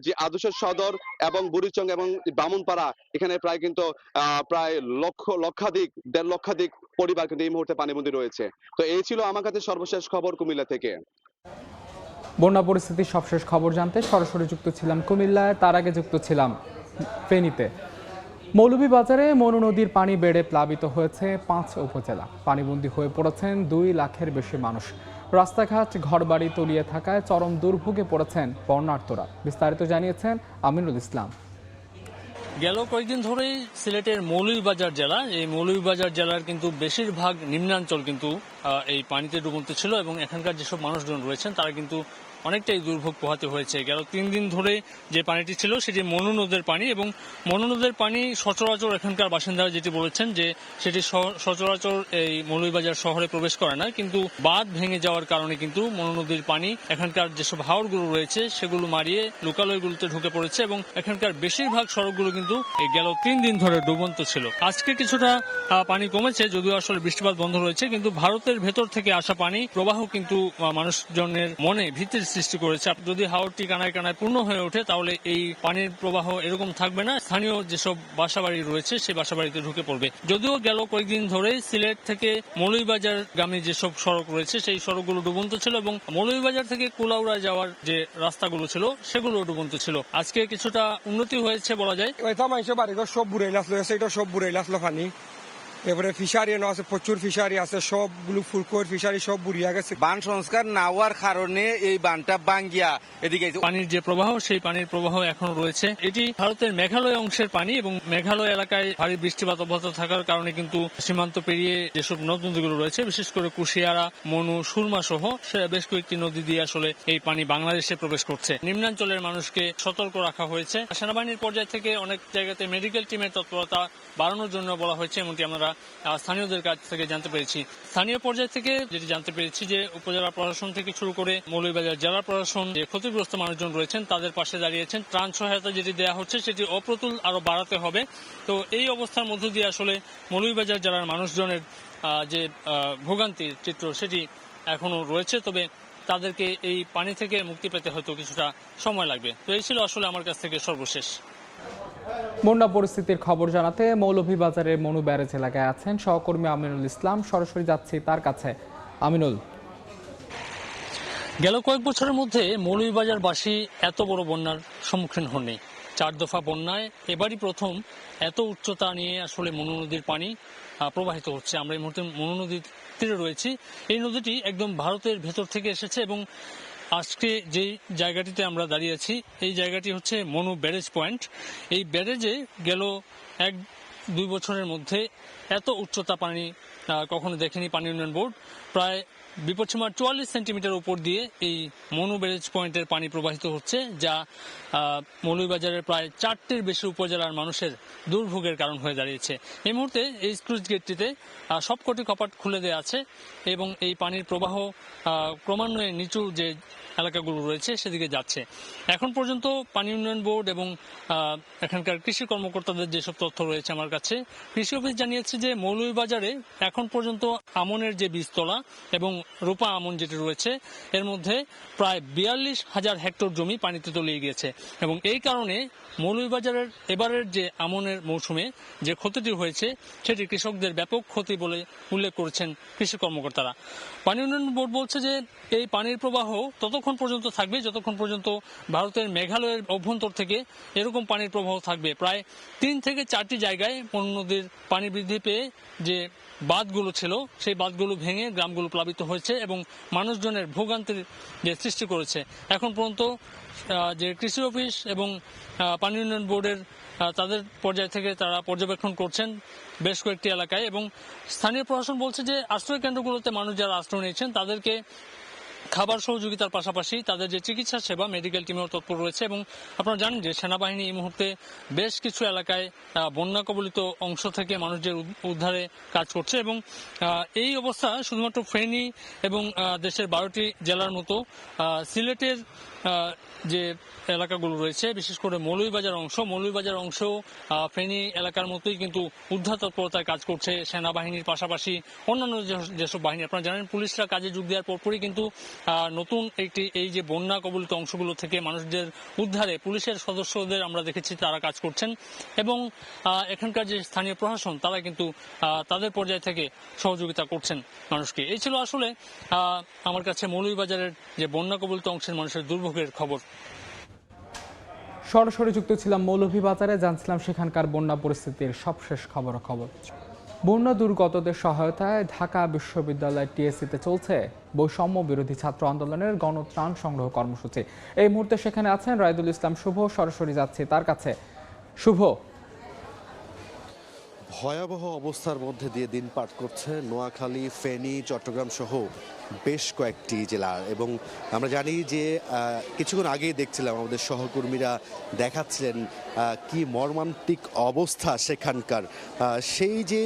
যে আদর্শ সদর এবং বুড়িচং এবং বামুনপাড়া, এখানে প্রায় কিন্তু প্রায় লক্ষাধিক 1.5 লক্ষাধিক পরিবার কিন্তু এই মুহূর্তে পানিবন্দী রয়েছে। তো এই ছিল আমার কাছে সর্বশেষ খবর কুমিল্লা থেকে। বন্যা পরিস্থিতির সবশেষ খবর জানতে সরাসরি যুক্ত ছিলাম কুমিল্লায়, তার আগে যুক্ত ছিলাম ফেনীতে। মৌলভীবাজারে মনু নদীর পানি বেড়ে প্লাবিত হয়েছে 5 উপজেলা। পানিবন্দী হয়ে পড়েছেন 2 লাখের বেশি মানুষ। রাস্তাঘাট ঘরবাড়ি তলিয়ে থাকায় চরম দুর্ভোগে পড়েছেন বন্যার্তরা। বিস্তারিত জানিয়েছেন আমিনুল ইসলাম। গেল কয়েকদিন ধরেই সিলেটের মৌলভীবাজার জেলা, এই মৌলভীবাজার জেলার কিন্তু বেশিরভাগ নিম্নাঞ্চল কিন্তু এই পানিতে ডুবন্ত ছিল এবং এখানকার যেসব মানুষজন রয়েছেন তারা কিন্তু অনেকটাই দুর্ভোগ পোহাতে হয়েছে। গেল 3 দিন ধরে যে পানিটি ছিল সেটি মনু নদের পানি, এবং মনু নদের পানি সচরাচর এখানকার বাসিন্দারা যেটি বলেছেন যে সেটি সচরাচর এই মৌলভীবাজার শহরে প্রবেশ করে না, কিন্তু বাঁধ ভেঙে যাওয়ার কারণে কিন্তু মনু নদীর পানি এখানকার যেসব হাওরগুলো রয়েছে সেগুলো মারিয়ে লোকালয়গুলোতে ঢুকে পড়েছে এবং এখানকার বেশিরভাগ সড়কগুলো কিন্তু এই গেল 3 দিন ধরে ডুবন্ত ছিল। আজকে কিছুটা পানি কমেছে, যদিও আসলে বৃষ্টিপাত বন্ধ রয়েছে, কিন্তু ভারতের ভেতর থেকে আসা পানি প্রবাহ কিন্তু মানুষজনের মনে ভীতির সৃষ্টি করেছে। যদি হাওরটি কানায় কানায় পূর্ণ হয়ে ওঠে তাহলে এই পানির প্রবাহ এরকম থাকবে না, স্থানীয় যেসব বাসাবাড়ি রয়েছে সেই বাসাবাড়িতে ঢুকে পড়বে। যদিও গেল কয়েকদিন ধরে সিলেট থেকে মৌলভীবাজার গামী যেসব সড়ক রয়েছে সেই সড়কগুলো ডুবন্ত ছিল এবং মৌলভীবাজার থেকে কুলাউড়া যাওয়ার যে রাস্তাগুলো ছিল সেগুলো ডুবন্ত ছিল। আজকে কিছুটা উন্নতি হয়েছে বলা যায়। সব বুড়াই আসলো, সেটা সব বুড়াই আসলো পানি। এবারে ফিশারি আছে, প্রচুর ফিশারি আছে, সবগুলো ফুলকোর ফিশারি সব বুড়িয়া গেছে। বান সংস্কার না হওয়ার কারণে এই বানটা ভাঙ্গিয়া এদিকে পানির যে প্রবাহ সেই পানির প্রবাহ এখনো রয়েছে। এটি ভারতের মেঘালয় অংশের পানি এবং মেঘালয় এলাকায় ভারী বৃষ্টিপাত অব্যাহত থাকার কারণে কিন্তু সীমান্ত পেরিয়ে যেসব নদ নদীগুলো রয়েছে, বিশেষ করে কুশিয়ারা, মনু, সুরমা সহ বেশ কয়েকটি নদী দিয়ে আসলে এই পানি বাংলাদেশে প্রবেশ করছে। নিম্নাঞ্চলের মানুষকে সতর্ক রাখা হয়েছে। সেনাবাহিনীর পর্যায় থেকে অনেক জায়গাতে মেডিকেল টিমের তৎপরতা বাড়ানোর জন্য বলা হয়েছে, এমনটি আমরা স্থানীয়দের কাছ থেকে জানতে পেরেছি। স্থানীয় পর্যায় থেকে যেটি জানতে পেরেছি যে উপজেলা প্রশাসন থেকে শুরু করে মৌলভীবাজার জেলা প্রশাসন যে ক্ষতিগ্রস্ত মানুষজন রয়েছেন তাদের পাশে দাঁড়িয়েছেন। ত্রাণ সহায়তা যেটি দেওয়া হচ্ছে সেটি অপ্রতুল আরো বাড়াতে হবে। তো এই অবস্থার মধ্য দিয়ে আসলে মৌলভীবাজার জেলার মানুষজনের যে ভোগান্তির চিত্র সেটি এখনো রয়েছে, তবে তাদেরকে এই পানি থেকে মুক্তি পেতে হয়তো কিছুটা সময় লাগবে। তো এই ছিল আসলে আমার কাছ থেকে সর্বশেষ। বন্যা পরিস্থিতির খবর জানাতে মৌলভীবাজারের মনু ব্যারেজ এলাকায় আছেন সহকর্মী আমিনুল ইসলাম। সরাসরি যাচ্ছি তার কাছে। আমিনুল, গেল কয়েক বছরের মধ্যে মৌলভীবাজারবাসী এত বড় বন্যার সম্মুখীন হননি। 4 দফা বন্যায় এবারই প্রথম এত উচ্চতা নিয়ে আসলে মনু নদীর পানি প্রবাহিত হচ্ছে। আমরা এই মুহূর্তে মনু নদীর তীরে রয়েছি। এই নদীটি একদম ভারতের ভেতর থেকে এসেছে এবং আজকে যে জায়গাটিতে আমরা দাঁড়িয়ে আছি এই জায়গাটি হচ্ছে মনু ব্যারেজ পয়েন্ট। এই ব্যারেজে গেল 1-2 বছরের মধ্যে এত উচ্চতা পানি কখনো দেখেনি পানি উন্নয়ন বোর্ড। প্রায় বিপদসীমার 44 সেন্টিমিটার উপর দিয়ে এই মনু ব্যারেজ পয়েন্টের পানি প্রবাহিত হচ্ছে, যা মৌলভীবাজারের প্রায় 4টির বেশি উপজেলার মানুষের দুর্ভোগের কারণ হয়ে দাঁড়িয়েছে। এই মুহূর্তে এই স্লুইস গেটটিতে সবকটি কপাট খুলে দেওয়া আছে এবং এই পানির প্রবাহ ক্রমান্বয়ে নিচু যে এলাকাগুলো রয়েছে সেদিকে যাচ্ছে। এখন পর্যন্ত পানি উন্নয়ন বোর্ড এবং এখানকার কৃষি কর্মকর্তাদের যেসব তথ্য রয়েছে আমার কাছে, কৃষি অফিস জানিয়েছে যে মৌলভীবাজারে এখন পর্যন্ত আমনের যে বীজতলা এবং রূপা আমন যেটি রয়েছে এর মধ্যে প্রায় 42,000 হেক্টর জমি পানিতে তলিয়ে গিয়েছে এবং এই কারণে মৌলভীবাজারের এবারের যে আমনের মৌসুমে যে ক্ষতিটি হয়েছে সেটি কৃষকদের ব্যাপক ক্ষতি বলে উল্লেখ করেছেন কৃষি কর্মকর্তারা। পানি উন্নয়ন বোর্ড বলছে যে এই পানির প্রবাহ ততক্ষণ পর্যন্ত থাকবে যতক্ষণ পর্যন্ত ভারতের মেঘালয়ের অভ্যন্তর থেকে এরকম পানির প্রবাহ থাকবে। প্রায় 3 থেকে 4টি জায়গায় মনু নদীর পানি বৃদ্ধি পেয়ে যে বাঁধগুলো ছিল সেই বাঁধগুলো ভেঙে গ্রামগুলো প্লাবিত হয়েছে এবং মানুষজনের ভোগান্তির যে সৃষ্টি করেছে। এখন পর্যন্ত যে কৃষি অফিস এবং পানি উন্নয়ন বোর্ডের তাদের পর্যায় থেকে তারা পর্যবেক্ষণ করছেন বেশ কয়েকটি এলাকায় এবং স্থানীয় প্রশাসন বলছে যে আশ্রয় কেন্দ্রগুলোতে মানুষ যারা আশ্রয় নিয়েছেন তাদেরকে খাবার সহযোগিতার পাশাপাশি তাদের যে চিকিৎসা সেবা মেডিকেল টিমেও তৎপর রয়েছে এবং আপনারা জানেন যে সেনাবাহিনী এই মুহূর্তে বেশ কিছু এলাকায় বন্যা কবলিত অংশ থেকে মানুষদের উদ্ধারে কাজ করছে এবং এই অবস্থা শুধুমাত্র ফেনী এবং দেশের 12টি জেলার মতো সিলেটের যে এলাকাগুলো রয়েছে বিশেষ করে মৌলভীবাজার অংশেও ফেনী এলাকার মতোই কিন্তু উদ্ধার তৎপরতায় কাজ করছে সেনাবাহিনীর পাশাপাশি অন্যান্য যেসব বাহিনী। আপনারা জানেন পুলিশরা কাজে যোগ দেওয়ার পরপরই কিন্তু নতুন এই যে বন্যা কবলিত অংশগুলো থেকে মানুষদের উদ্ধারে পুলিশের সদস্যদের আমরা দেখেছি তারা কাজ করছেন এবং এখানকার যে স্থানীয় প্রশাসন তারা কিন্তু তাদের পর্যায় থেকে সহযোগিতা করছেন মানুষকে। এই ছিল আসলে আমার কাছে মৌলভীবাজারের যে বন্যা কবলিত অংশের মানুষের দুর্ভোগের খবর। সরাসরি যুক্ত ছিলাম মৌলভীবাজারে, জানছিলাম সেখানকার বন্যা পরিস্থিতির সবশেষ খবর। বন্যা দুর্গতদের সহায়তায় ঢাকা বিশ্ববিদ্যালয় টিএসসিতে চলছে বৈষম্য বিরোধী ছাত্র আন্দোলনের গণত্রাণ সংগ্রহ কর্মসূচি। এই মুহূর্তে সেখানে আছেন রাইদুল ইসলাম শুভ, সরাসরি যাচ্ছে তার কাছে। শুভ, ভয়াবহ অবস্থার মধ্যে দিয়ে দিন পার করছে নোয়াখালী, ফেনী, চট্টগ্রাম সহ বেশ কয়েকটি জেলা। এবং আমরা জানি যে কিছুক্ষণ আগেই দেখছিলাম আমাদের সহকর্মীরা দেখাচ্ছিলেন কি মর্মান্তিক অবস্থা সেখানকার। সেই যে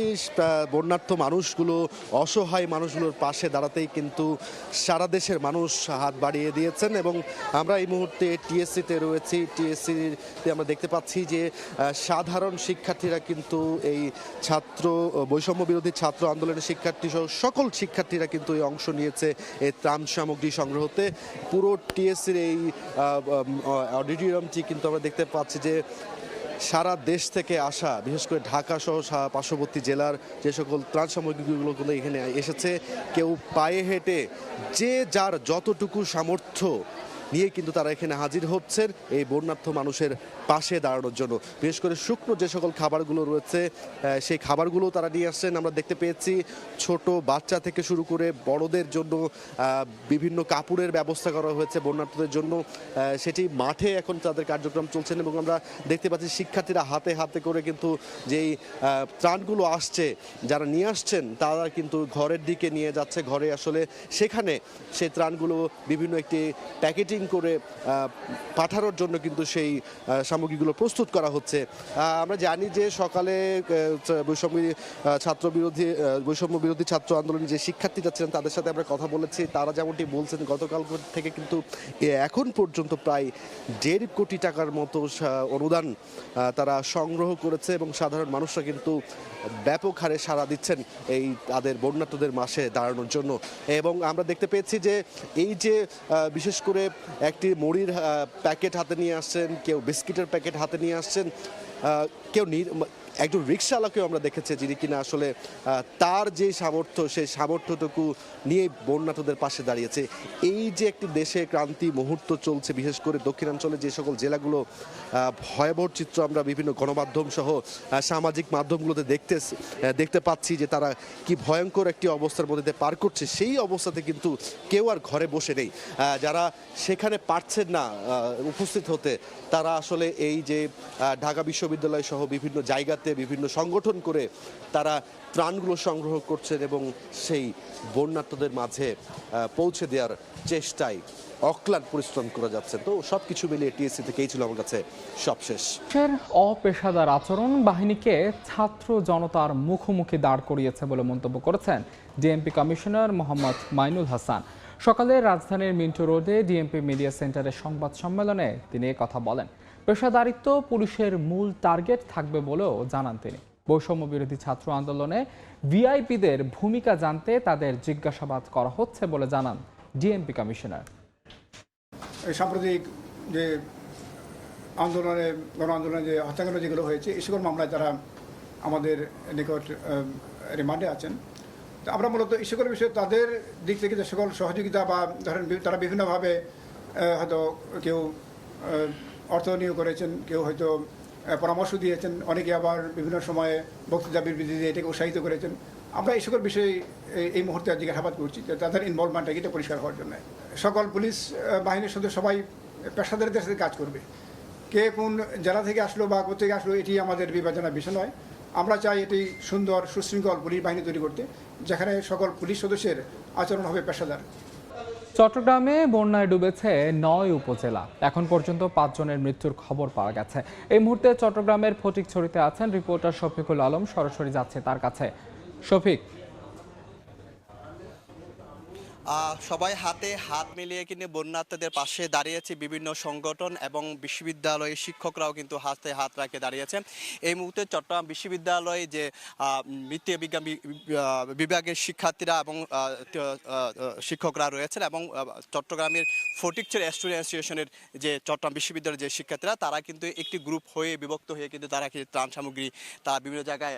বন্যার্থ মানুষগুলো, অসহায় মানুষগুলোর পাশে দাঁড়াতেই কিন্তু সারা দেশের মানুষ হাত বাড়িয়ে দিয়েছেন। এবং আমরা এই মুহূর্তে টিএসসিতে রয়েছি। টিএসসিতে আমরা দেখতে পাচ্ছি যে সাধারণ শিক্ষার্থীরা কিন্তু এই বৈষম্য বিরোধী ছাত্র আন্দোলনের শিক্ষার্থী সহ সকল শিক্ষার্থীরা কিন্তু এই অংশ নিয়েছে এই ত্রাণ সামগ্রী সংগ্রহতে। পুরো টিএসসির এই অডিটোরিয়ামটি কিন্তু আমরা দেখতে পাচ্ছি যে সারা দেশ থেকে আসা, বিশেষ করে ঢাকা সহ পার্শ্ববর্তী জেলার যে সকল ত্রাণ সামগ্রীগুলো এখানে এসেছে, কেউ পায়ে হেঁটে যে যার যতটুকু সামর্থ্য নিয়ে কিন্তু তারা এখানে হাজির হচ্ছেন এই বন্যার্থ মানুষের পাশে দাঁড়ানোর জন্য। বিশেষ করে শুকনো যে সকল খাবারগুলো রয়েছে সেই খাবারগুলো তারা নিয়ে আসছেন। আমরা দেখতে পেয়েছি ছোট বাচ্চা থেকে শুরু করে বড়দের জন্য বিভিন্ন কাপড়ের ব্যবস্থা করা হয়েছে বন্যার্থদের জন্য। সেটি মাঠে এখন তাদের কার্যক্রম চলছেন এবং আমরা দেখতে পাচ্ছি শিক্ষার্থীরা হাতে হাতে করে কিন্তু যেই ত্রাণগুলো আসছে, যারা নিয়ে আসছেন তারা কিন্তু ঘরের দিকে নিয়ে যাচ্ছে। ঘরে আসলে সেখানে সেই ত্রাণগুলো বিভিন্ন একটি প্যাকেটিং করে পাঠানোর জন্য কিন্তু সেই সামগ্রীগুলো প্রস্তুত করা হচ্ছে। আমরা জানি যে সকালে বৈষম্য বিরোধী ছাত্র আন্দোলনের যে শিক্ষার্থীরা ছিলেন তাদের সাথে আমরা কথা বলেছি। তারা যেমনটি বলছেন গতকাল থেকে কিন্তু এখন পর্যন্ত প্রায় 1.5 কোটি টাকার মতো অনুদান তারা সংগ্রহ করেছে এবং সাধারণ মানুষরা কিন্তু ব্যাপক হারে সাড়া দিচ্ছেন এই তাদের বন্যার্থদের মাসে দাঁড়ানোর জন্য। এবং আমরা দেখতে পেয়েছি যে এই যে বিশেষ করে একটি মুড়ির প্যাকেট হাতে নিয়ে আসছেন, কেউ বিস্কিটের প্যাকেট হাতে নিয়ে আসছেন, কেউ একজন রিক্সাওয়ালাকেও আমরা দেখেছি যিনি কিনা আসলে তার যে সামর্থ্য সেই সামর্থ্যটুকু নিয়ে বন্যার্থদের পাশে দাঁড়িয়েছে। এই যে একটি দেশে ক্রান্তি মুহূর্ত চলছে, বিশেষ করে দক্ষিণাঞ্চলে যে সকল জেলাগুলো ভয়াবহ চিত্র আমরা বিভিন্ন গণমাধ্যম সহ সামাজিক মাধ্যমগুলোতে দেখতে পাচ্ছি যে তারা কি ভয়ঙ্কর একটি অবস্থার মধ্যে পার করছে। সেই অবস্থাতে কিন্তু কেউ আর ঘরে বসে নেই। যারা সেখানে পারছেন না উপস্থিত হতে, তারা আসলে এই যে ঢাকা বিশ্ববিদ্যালয় সহ বিভিন্ন জায়গাতে বিভিন্ন সংগঠন করে তারা ত্রাণগুলো সংগ্রহ করছেন এবং সেই বন্যার্থদের মাঝে পৌঁছে দেওয়ার চেষ্টায় অক্লান্ত পরিশ্রম করে যাচ্ছেন। তো সবকিছু মিলিয়ে টিএসসি থেকেই ছিল আমার কাছে সবশেষ। অপেশাদার আচরণ বাহিনীকে ছাত্র জনতার মুখোমুখি দাঁড় করিয়েছে বলে মন্তব্য করেছেন ডিএমপি কমিশনার মোহাম্মদ মাইনুল হাসান। সকালে রাজধানীর মিন্টো রোডে ডিএমপি মিডিয়া সেন্টারের সংবাদ সম্মেলনে তিনি কথা বলেন। পেশাদারিত্ব পুলিশের মূল টার্গেট থাকবে বলেও জানান তিনি। বৈষম্য বিরোধী ছাত্র আন্দোলনে ভিআইপিদের ভূমিকা জানতে তাদের জিজ্ঞাসাবাদ করা হচ্ছে বলে জানান ডিএমপি কমিশনার। সাম্প্রতিক যে গণ আন্দোলনে যে হত্যাকাণ্ড যেগুলো হয়েছে এই সকল মামলায় তারা আমাদের নিকট রিমান্ডে আছেন। তো আমরা মূলত এই সকল বিষয়ে তাদের দিক থেকে যে সকল সহযোগিতা বা ধরেন তারা বিভিন্নভাবে হয়তো কেউ অর্থ নিয়োগ করেছেন, কেউ হয়তো পরামর্শ দিয়েছেন, অনেকে আবার বিভিন্ন সময়ে বক্তৃতা বিবৃতি দিয়ে এটাকে উৎসাহিত করেছেন। আমরা এই সকল বিষয়ে এই মুহূর্তে জিজ্ঞাসাবাদ করছি যে তাদের ইনভলভমেন্টটা এটা পরিষ্কার হওয়ার জন্য। সকল পুলিশ বাহিনীর সঙ্গে সবাই পেশাদারিত্বের সাথে কাজ করবে। কে কোন জেলা থেকে আসলো বা কোথেকে আসলো এটি আমাদের বিবেচনার বিষয় নয়। আমরা চাই এটি সুন্দর সুশৃঙ্খল পুলিশ বাহিনী তৈরি করতে, যেখানে সকল পুলিশ সদস্যের আচরণ হবে পেশাদার। চট্টগ্রামে বন্যায় ডুবেছে 9 উপজেলা। এখন পর্যন্ত 5 জনের মৃত্যুর খবর পাওয়া গেছে। এই মুহূর্তে চট্টগ্রামের ফটিকছড়িতে আছেন রিপোর্টার শফিকুল আলম, সরাসরি যাচ্ছে তার কাছে। শফিক, সবাই হাতে হাত মিলিয়ে কিন্তু বন্যার্থীদের পাশে দাঁড়িয়েছে বিভিন্ন সংগঠন এবং বিশ্ববিদ্যালয়ের শিক্ষকরাও কিন্তু হাতে হাত রাখে দাঁড়িয়েছে। এই মুহূর্তে চট্টগ্রাম বিশ্ববিদ্যালয়ে যে মৃত্তিকা বিজ্ঞান বিভাগের শিক্ষার্থীরা এবং শিক্ষকরা রয়েছেন এবং চট্টগ্রামের ফটিকছড়ি স্টুডেন্ট অ্যাসোসিয়েশনের যে চট্টগ্রাম বিশ্ববিদ্যালয়ের যে শিক্ষার্থীরা তারা কিন্তু একটি গ্রুপ হয়ে বিভক্ত হয়ে কিন্তু তারা ত্রাণ সামগ্রী তারা বিভিন্ন জায়গায়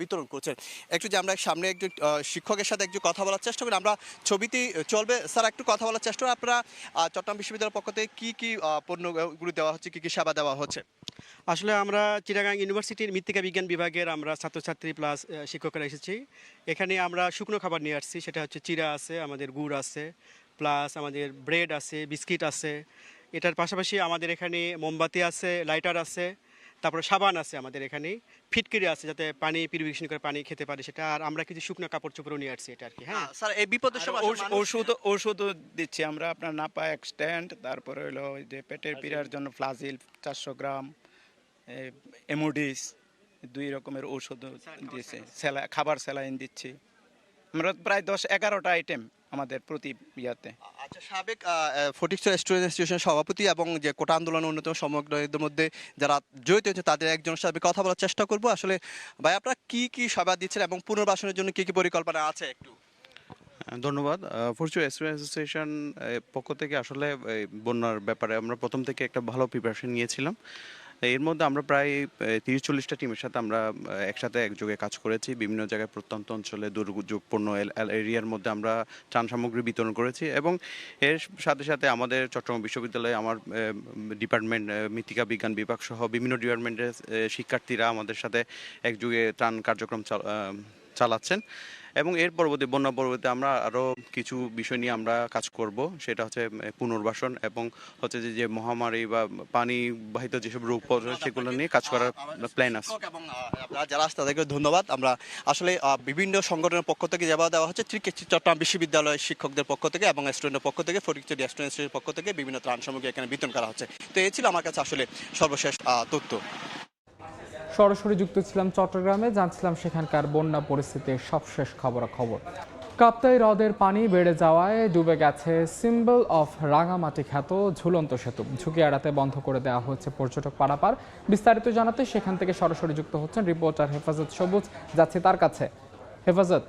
বিতরণ করছেন। একটু যে আমরা সামনে একটু শিক্ষকের সাথে একটু কথা বলার চেষ্টা করি, আমরা ছবিতেই চলবে স্যার একটু কথা বলার চেষ্টা করি। আপনারা চট্টগ্রাম বিশ্ববিদ্যালয়ের পক্ষ থেকে কী পণ্যগুলো দেওয়া হচ্ছে, কী সেবা দেওয়া হচ্ছে? আসলে আমরা চিটাগাং ইউনিভার্সিটির মৃত্তিকা বিজ্ঞান বিভাগের আমরা ছাত্রছাত্রী প্লাস শিক্ষকরা এসেছি। এখানে আমরা শুকনো খাবার নিয়ে আসছি, সেটা হচ্ছে চিরা আছে, আমাদের গুড় আছে, প্লাস আমাদের ব্রেড আছে, বিস্কিট আছে। এটার পাশাপাশি আমাদের এখানে মোমবাতি আছে, লাইটার আছে, তারপরে সাবান আছে, আমাদের এখানে ফিটকিরি আছে যাতে পানি পিউরিফিকেশন করে পানি খেতে পারে সেটা। আর আমরা কিছু শুকনো কাপড় চোপড়ও নিয়ে আসছি এটা আর কি। হ্যাঁ স্যার, এই বিপদের সময় ওষুধও দিচ্ছি আমরা, আপনার নাপা এক্সট্যান্ড, তারপরে হলো ওই যে পেটের পীড়ার জন্য ফ্লাজিল 400 গ্রাম, এমোডিস 2 রকমের ওষুধ দিচ্ছে, খাবার স্যালাইন দিচ্ছি আমরা, প্রায় 10-11টা আইটেম আমাদের প্রতি ইয়াতে। আচ্ছা, সাবেক ফটিকছড়ি স্টুডেন্ট অ্যাসোসিয়েশন সভাপতি এবং যে কোটা আন্দোলনের অন্যতম সমগ্রদের মধ্যে যারা জড়িত হয়েছে তাদের একজনের সাথে কথা বলার চেষ্টা করব। আসলে ভাই, আপনারা কি সেবা দিচ্ছেন এবং পুনর্বাসনের জন্য কি পরিকল্পনা আছে একটু? ধন্যবাদ। ফটিকছড়ি স্টুডেন্ট অ্যাসোসিয়েশন পক্ষ থেকে আসলে বন্যার ব্যাপারে আমরা প্রথম থেকে একটা ভালো প্রিপারেশন নিয়েছিলাম। এর মধ্যে আমরা প্রায় 30-40টা টিমের সাথে আমরা একসাথে একযোগে কাজ করেছি। বিভিন্ন জায়গায় প্রত্যন্ত অঞ্চলে দুর্যোগপূর্ণ এরিয়ার মধ্যে আমরা ত্রাণ সামগ্রী বিতরণ করেছি এবং এর সাথে সাথে আমাদের চট্টগ্রাম বিশ্ববিদ্যালয়ে আমার ডিপার্টমেন্ট মৃত্তিকা বিজ্ঞান বিভাগ সহ বিভিন্ন ডিপার্টমেন্টের শিক্ষার্থীরা আমাদের সাথে একযোগে ত্রাণ কার্যক্রম চালাচ্ছেন এবং এর বন্যা পরবর্তী আমরা আরও কিছু বিষয় নিয়ে আমরা কাজ করব। seটা হচ্ছে পুনর্বাসন এবং হচ্ছে যে মহামারী বা পানিবাহিত যেসব রোগ সেগুলো নিয়ে কাজ করার প্ল্যান আছে। এবং যারা আসছে তাদেরকে ধন্যবাদ। আমরা আসলে বিভিন্ন সংগঠনের পক্ষ থেকে যেভাবে দেওয়া হচ্ছে ঠিক চট্টগ্রাম বিশ্ববিদ্যালয়ের শিক্ষকদের পক্ষ থেকে এবং স্টুডেন্টের পক্ষ থেকে ফটিকছড়ি স্টুডেন্টসের পক্ষ থেকে বিভিন্ন ত্রাণ সামগ্রী এখানে বিতরণ করা হচ্ছে। তো এই ছিল আমার কাছে আসলে সর্বশেষ তথ্য। সরাসরি যুক্ত ছিলাম চট্টগ্রামে, জানছিলাম সেখানকার বন্যা পরিস্থিতির সবশেষ খবরাখবর। কাপ্তাই হ্রদের পানি বেড়ে যাওয়ায় ডুবে গেছে সিম্বল অফ রাঙামাটি খ্যাত ঝুলন্ত সেতু। ঝুঁকি এড়াতে বন্ধ করে দেওয়া হচ্ছে পর্যটক পারাপার। বিস্তারিত জানাতে সেখান থেকে সরাসরি যুক্ত হচ্ছেন রিপোর্টার হেফাজত সবুজ, যাচ্ছে তার কাছে। হেফাজত,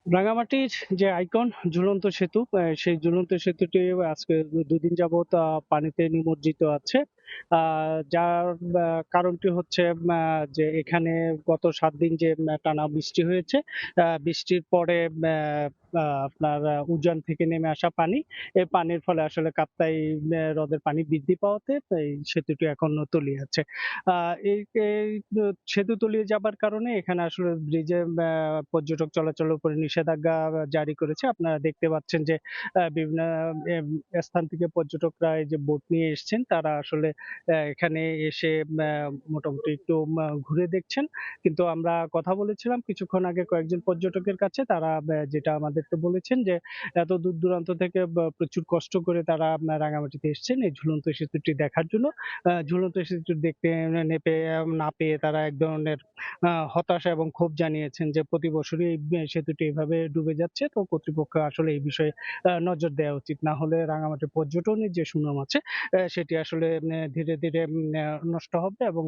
রাঙামাটির যে আইকন ঝুলন্ত সেতু, সেই ঝুলন্ত সেতুটি আজকে 2 দিন যাবত পানিতে নিমজ্জিত আছে। যার কারণটি হচ্ছে যে এখানে গত 7 দিন যে টানা বৃষ্টি হয়েছে, বৃষ্টির পরে আপনার উজান থেকে নেমে আসা পানি, এই পানির ফলে আসলে কাপ্তাই হ্রদের পানি বৃদ্ধি পাওয়াতে এই সেতুটি এখন তলিয়ে আছে। এই সেতু তলিয়ে যাবার কারণে এখানে আসলে ব্রিজে পর্যটক চলাচলের উপরে নিষেধাজ্ঞা জারি করেছে। আপনারা দেখতে পাচ্ছেন যে বিভিন্ন স্থান থেকে পর্যটকরা এই যে বোট নিয়ে এসেছেন, তারা আসলে এখানে এসে মোটামুটি একটু ঘুরে দেখছেন। কিন্তু আমরা কথা বলেছিলাম কিছুক্ষণ আগে কয়েকজন পর্যটকের কাছে, তারা যেটা আমাদেরকে বলেছেন যে এত দূর দূরান্ত থেকে প্রচুর কষ্ট করে তারা রাঙামাটিতে এসেছেন এই ঝুলন্ত সেতুটি দেখার জন্য। ঝুলন্ত সেতু দেখতে না পেয়ে তারা এক ধরনের হতাশা এবং ক্ষোভ জানিয়েছেন যে প্রতি বছরই এই সেতুটি এভাবে ডুবে যাচ্ছে। তো কর্তৃপক্ষ আসলে এই বিষয়ে নজর দেওয়া উচিত, না হলে রাঙামাটি পর্যটনের যে সুনাম আছে সেটি আসলে ধীরে ধীরে নষ্ট হবে এবং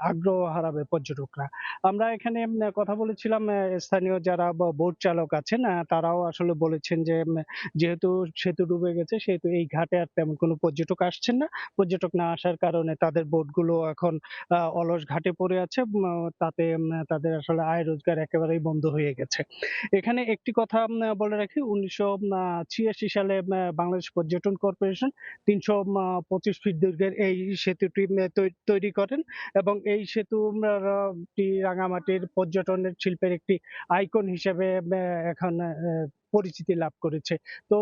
আগ্রহ হারাবে পর্যটকরা। আমরা এখানে কথা বলেছিলাম স্থানীয় যারা বোট চালক আছেন, তারাও আসলে বলেছেন যে যেহেতু সেতু ডুবে গেছে সেহেতু এই ঘাটে আর তেমন কোনো পর্যটক আসছেন না। পর্যটক না আসার কারণে তাদের বোটগুলো এখন অলস ঘাটে পড়ে আছে, তাতে তাদের আসলে আয় রোজগার একেবারেই বন্ধ হয়ে গেছে। এখানে একটি কথা বলে রাখি, 1986 সালে বাংলাদেশ পর্যটন কর্পোরেশন 325 ফিট দৈর্ঘ্যের এই সেতুটি তৈরি করেন এবং এই সেতুটি রাঙামাটির পর্যটনের শিল্পের একটি আইকন হিসেবে এখন পরিচিতি লাভ করেছে। তো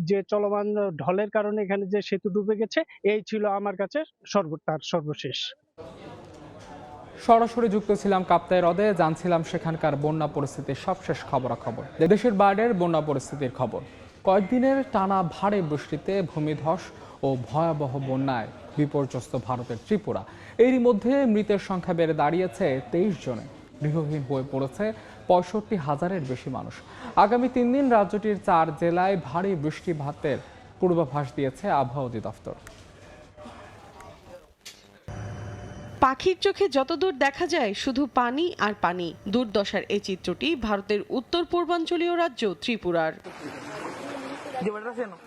যে চলমান ঢলের কারণে এখানে যে সেতু ডুবে গেছে, এই ছিল আমার কাছে সর্বশেষ। সরাসরি যুক্ত ছিলাম কাপ্তাই হ্রদে, জানছিলাম সেখানকার বন্যা পরিস্থিতির সবশেষ খবরাখবর। দেশের বাইরের বন্যা পরিস্থিতির খবর। কয়েকদিনের টানা ভারী বৃষ্টিতে ভূমিধস ও ভয়াবহ বন্যায় বিপর্যস্ত ভারতের ত্রিপুরা। এরই মধ্যে মৃতের সংখ্যা বেড়ে দাঁড়িয়েছে 23 জনে। গৃহহীন হয়ে পড়েছে 65,000-এর বেশি মানুষ। আগামী 3 দিন রাজ্যটির 4 জেলায় ভারী বৃষ্টিপাতের পূর্বাভাস দিয়েছে আবহাওয়া অধিদপ্তর। পাখির চোখে যতদূর দেখা যায় শুধু পানি আর পানি। দুর্দশার এই চিত্রটি ভারতের উত্তর পূর্বাঞ্চলীয় রাজ্য ত্রিপুরার।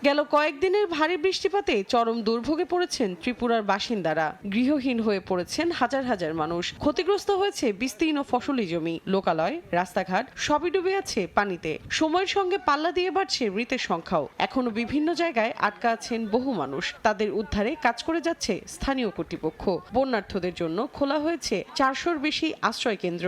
গেল কয়েকদিনের ভারী বৃষ্টিপাতে চরম দুর্ভোগে পড়েছেন ত্রিপুরার বাসিন্দারা। গৃহহীন হয়ে পড়েছেন হাজার হাজার মানুষ। ক্ষতিগ্রস্ত হয়েছে বিস্তীর্ণ ফসলি জমি, লোকালয়, রাস্তাঘাট সবই ডুবে আছে পানিতে। সময়ের সঙ্গে পাল্লা দিয়ে বাড়ছে মৃতের সংখ্যাও। এখনো বিভিন্ন জায়গায় আটকা আছেন বহু মানুষ। তাদের উদ্ধারে কাজ করে যাচ্ছে স্থানীয় কর্তৃপক্ষ। বন্যার্থদের জন্য খোলা হয়েছে 400-র বেশি আশ্রয় কেন্দ্র।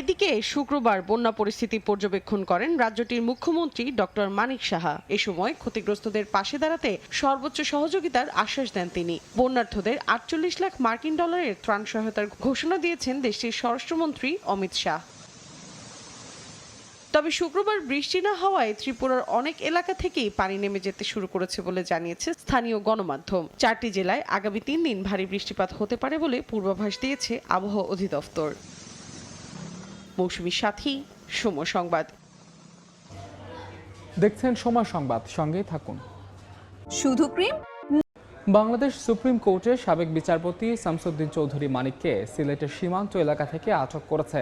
এদিকে শুক্রবার বন্যা পরিস্থিতি পর্যবেক্ষণ করেন রাজ্যটির মুখ্যমন্ত্রী ডক্টর মানিক সাহা। এ সময় ক্ষতিগ্রস্তদের পাশে দাঁড়াতে সর্বোচ্চ সহযোগিতার আশ্বাস দেন তিনি। বন্যার্থদের 48 লাখ মার্কিন ডলারের ত্রাণ সহায়তার ঘোষণা দিয়েছেন দেশটির স্বরাষ্ট্রমন্ত্রী অমিত শাহ। তবে শুক্রবার বৃষ্টি না হওয়ায় ত্রিপুরার অনেক এলাকা থেকেই পানি নেমে যেতে শুরু করেছে বলে জানিয়েছে স্থানীয় গণমাধ্যম। 4টি জেলায় আগামী 3 দিন ভারী বৃষ্টিপাত হতে পারে বলে পূর্বাভাস দিয়েছে আবহাওয়া অধিদপ্তর। মৌসুমী সাথী, সময় সংবাদ। দেখছেন সময় সংবাদ, সঙ্গেই থাকুন। শুধু ক্রিম। বাংলাদেশ সুপ্রিম কোর্টের সাবেক বিচারপতি শামসুদ্দিন চৌধুরী মানিককে সিলেটের সীমান্ত এলাকা থেকে আটক করেছে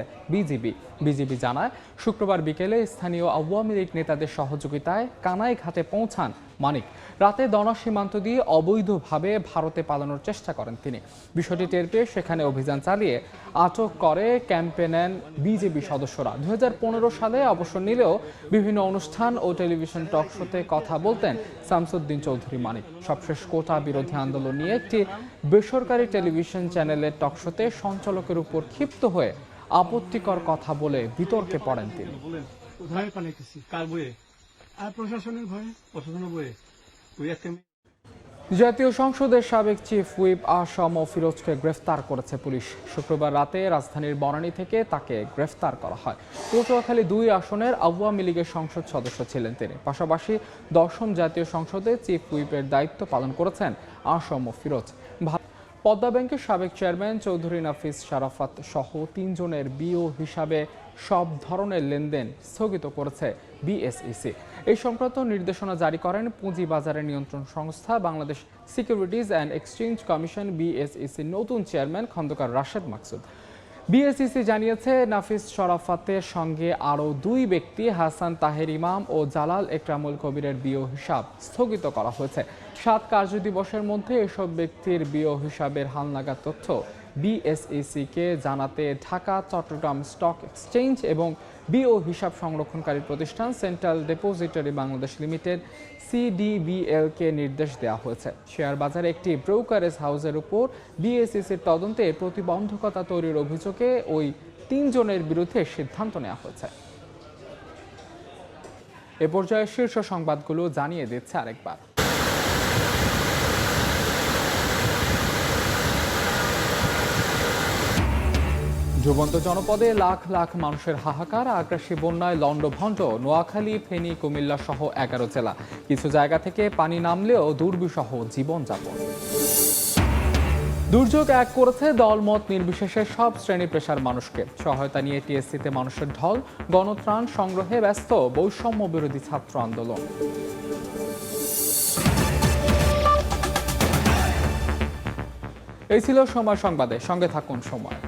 বিজিবি জানায়, শুক্রবার বিকেলে স্থানীয় আওয়ামী লীগ নেতাদের সহযোগিতায় কানাইঘাটে পৌঁছান মানিক। রাতে দনা সীমান্ত দিয়ে অবৈধভাবে ভারতে পালানোর চেষ্টা করেন তিনি। বিষয়টি টের পেয়ে সেখানে অভিযান চালিয়ে আটক করে ক্যাম্পে নেন বিজেপি সদস্যরা। 2015 সালে অবসর নিলেও বিভিন্ন অনুষ্ঠান ও টেলিভিশন টক শোতে কথা বলতেন শামসুদ্দিন চৌধুরী মানিক। সবশেষ কোটা বিরোধী আন্দোলন নিয়ে একটি বেসরকারি টেলিভিশন চ্যানেলের টক শোতে সঞ্চালকের উপর ক্ষিপ্ত হয়ে আপত্তিকর কথা বলে বিতর্কে পড়েন তিনি। জাতীয় সংসদের সাবেক চিফ হুইপ আসম ফিরোজকে গ্রেফতার করেছে পুলিশ। শুক্রবার রাতে রাজধানীর বনানী থেকে তাকে গ্রেফতার করা হয়। পটুয়াখালী 2 আসনের আওয়ামী লীগের সংসদ সদস্য ছিলেন তিনি। পাশাপাশি 10ম জাতীয় সংসদে চিফ হুইপের দায়িত্ব পালন করেছেন আসম ফিরোজ। পদ্মা ব্যাংকের সাবেক চেয়ারম্যান চৌধুরী নাফিস শারাফাত সহ 3 জনের বিও হিসাবে সব ধরনের লেনদেন স্থগিত করেছে বিএসইসি। এই সংক্রান্ত নির্দেশনা জারি করেন পুঁজিবাজারের নিয়ন্ত্রণ সংস্থা Bangladesh Securities and Exchange Commission বিএসইসির নতুন চেয়ারম্যান খন্দকার রাশেদ মাকসুদ। বিএসইসি জানিয়েছে, নাফিস শরাফাতের সঙ্গে আরও 2 ব্যক্তি হাসান তাহের ইমাম ও জালাল একরামুল কবিরের বিও হিসাব স্থগিত করা হয়েছে। 7 কার্যদিবসের মধ্যে এসব ব্যক্তির বিও হিসাবের হালনাগাদ তথ্য বিএসইসিকে জানাতে ঢাকা চট্টগ্রাম স্টক এক্সচেঞ্জ এবং বিও হিসাব সংরক্ষণকারী প্রতিষ্ঠান সেন্ট্রাল ডিপোজিটরি বাংলাদেশ লিমিটেড সিডিবিএলকে নির্দেশ দেওয়া হয়েছে। শেয়ার বাজারে একটি ব্রোকারেজ হাউসের উপর বিএসইসির তদন্তে প্রতিবন্ধকতা তৈরির অভিযোগে ওই 3 জনের বিরুদ্ধে সিদ্ধান্ত নেওয়া হয়েছে। এ পর্যায়ে শীর্ষ সংবাদগুলো জানিয়ে দিচ্ছে আরেকবার। ডুবন্ত জনপদে লাখ লাখ মানুষের হাহাকার, আগ্রাসী বন্যায় লন্ডভন্ড নোয়াখালী, ফেনী, কুমিল্লা সহ 11 জেলা। কিছু জায়গা থেকে পানি নামলেও দুর্বিষহ জীবনযাপন। দুর্যোগ এক করেছে দলমত নির্বিশেষে সব শ্রেণী পেশার মানুষকে। সহায়তা নিয়ে টিএসসিতে মানুষের ঢল, গণত্রাণ সংগ্রহে ব্যস্ত বৈষম্য বিরোধী ছাত্র আন্দোলন। এই ছিল সময় সংবাদে, সঙ্গে থাকুন সময়।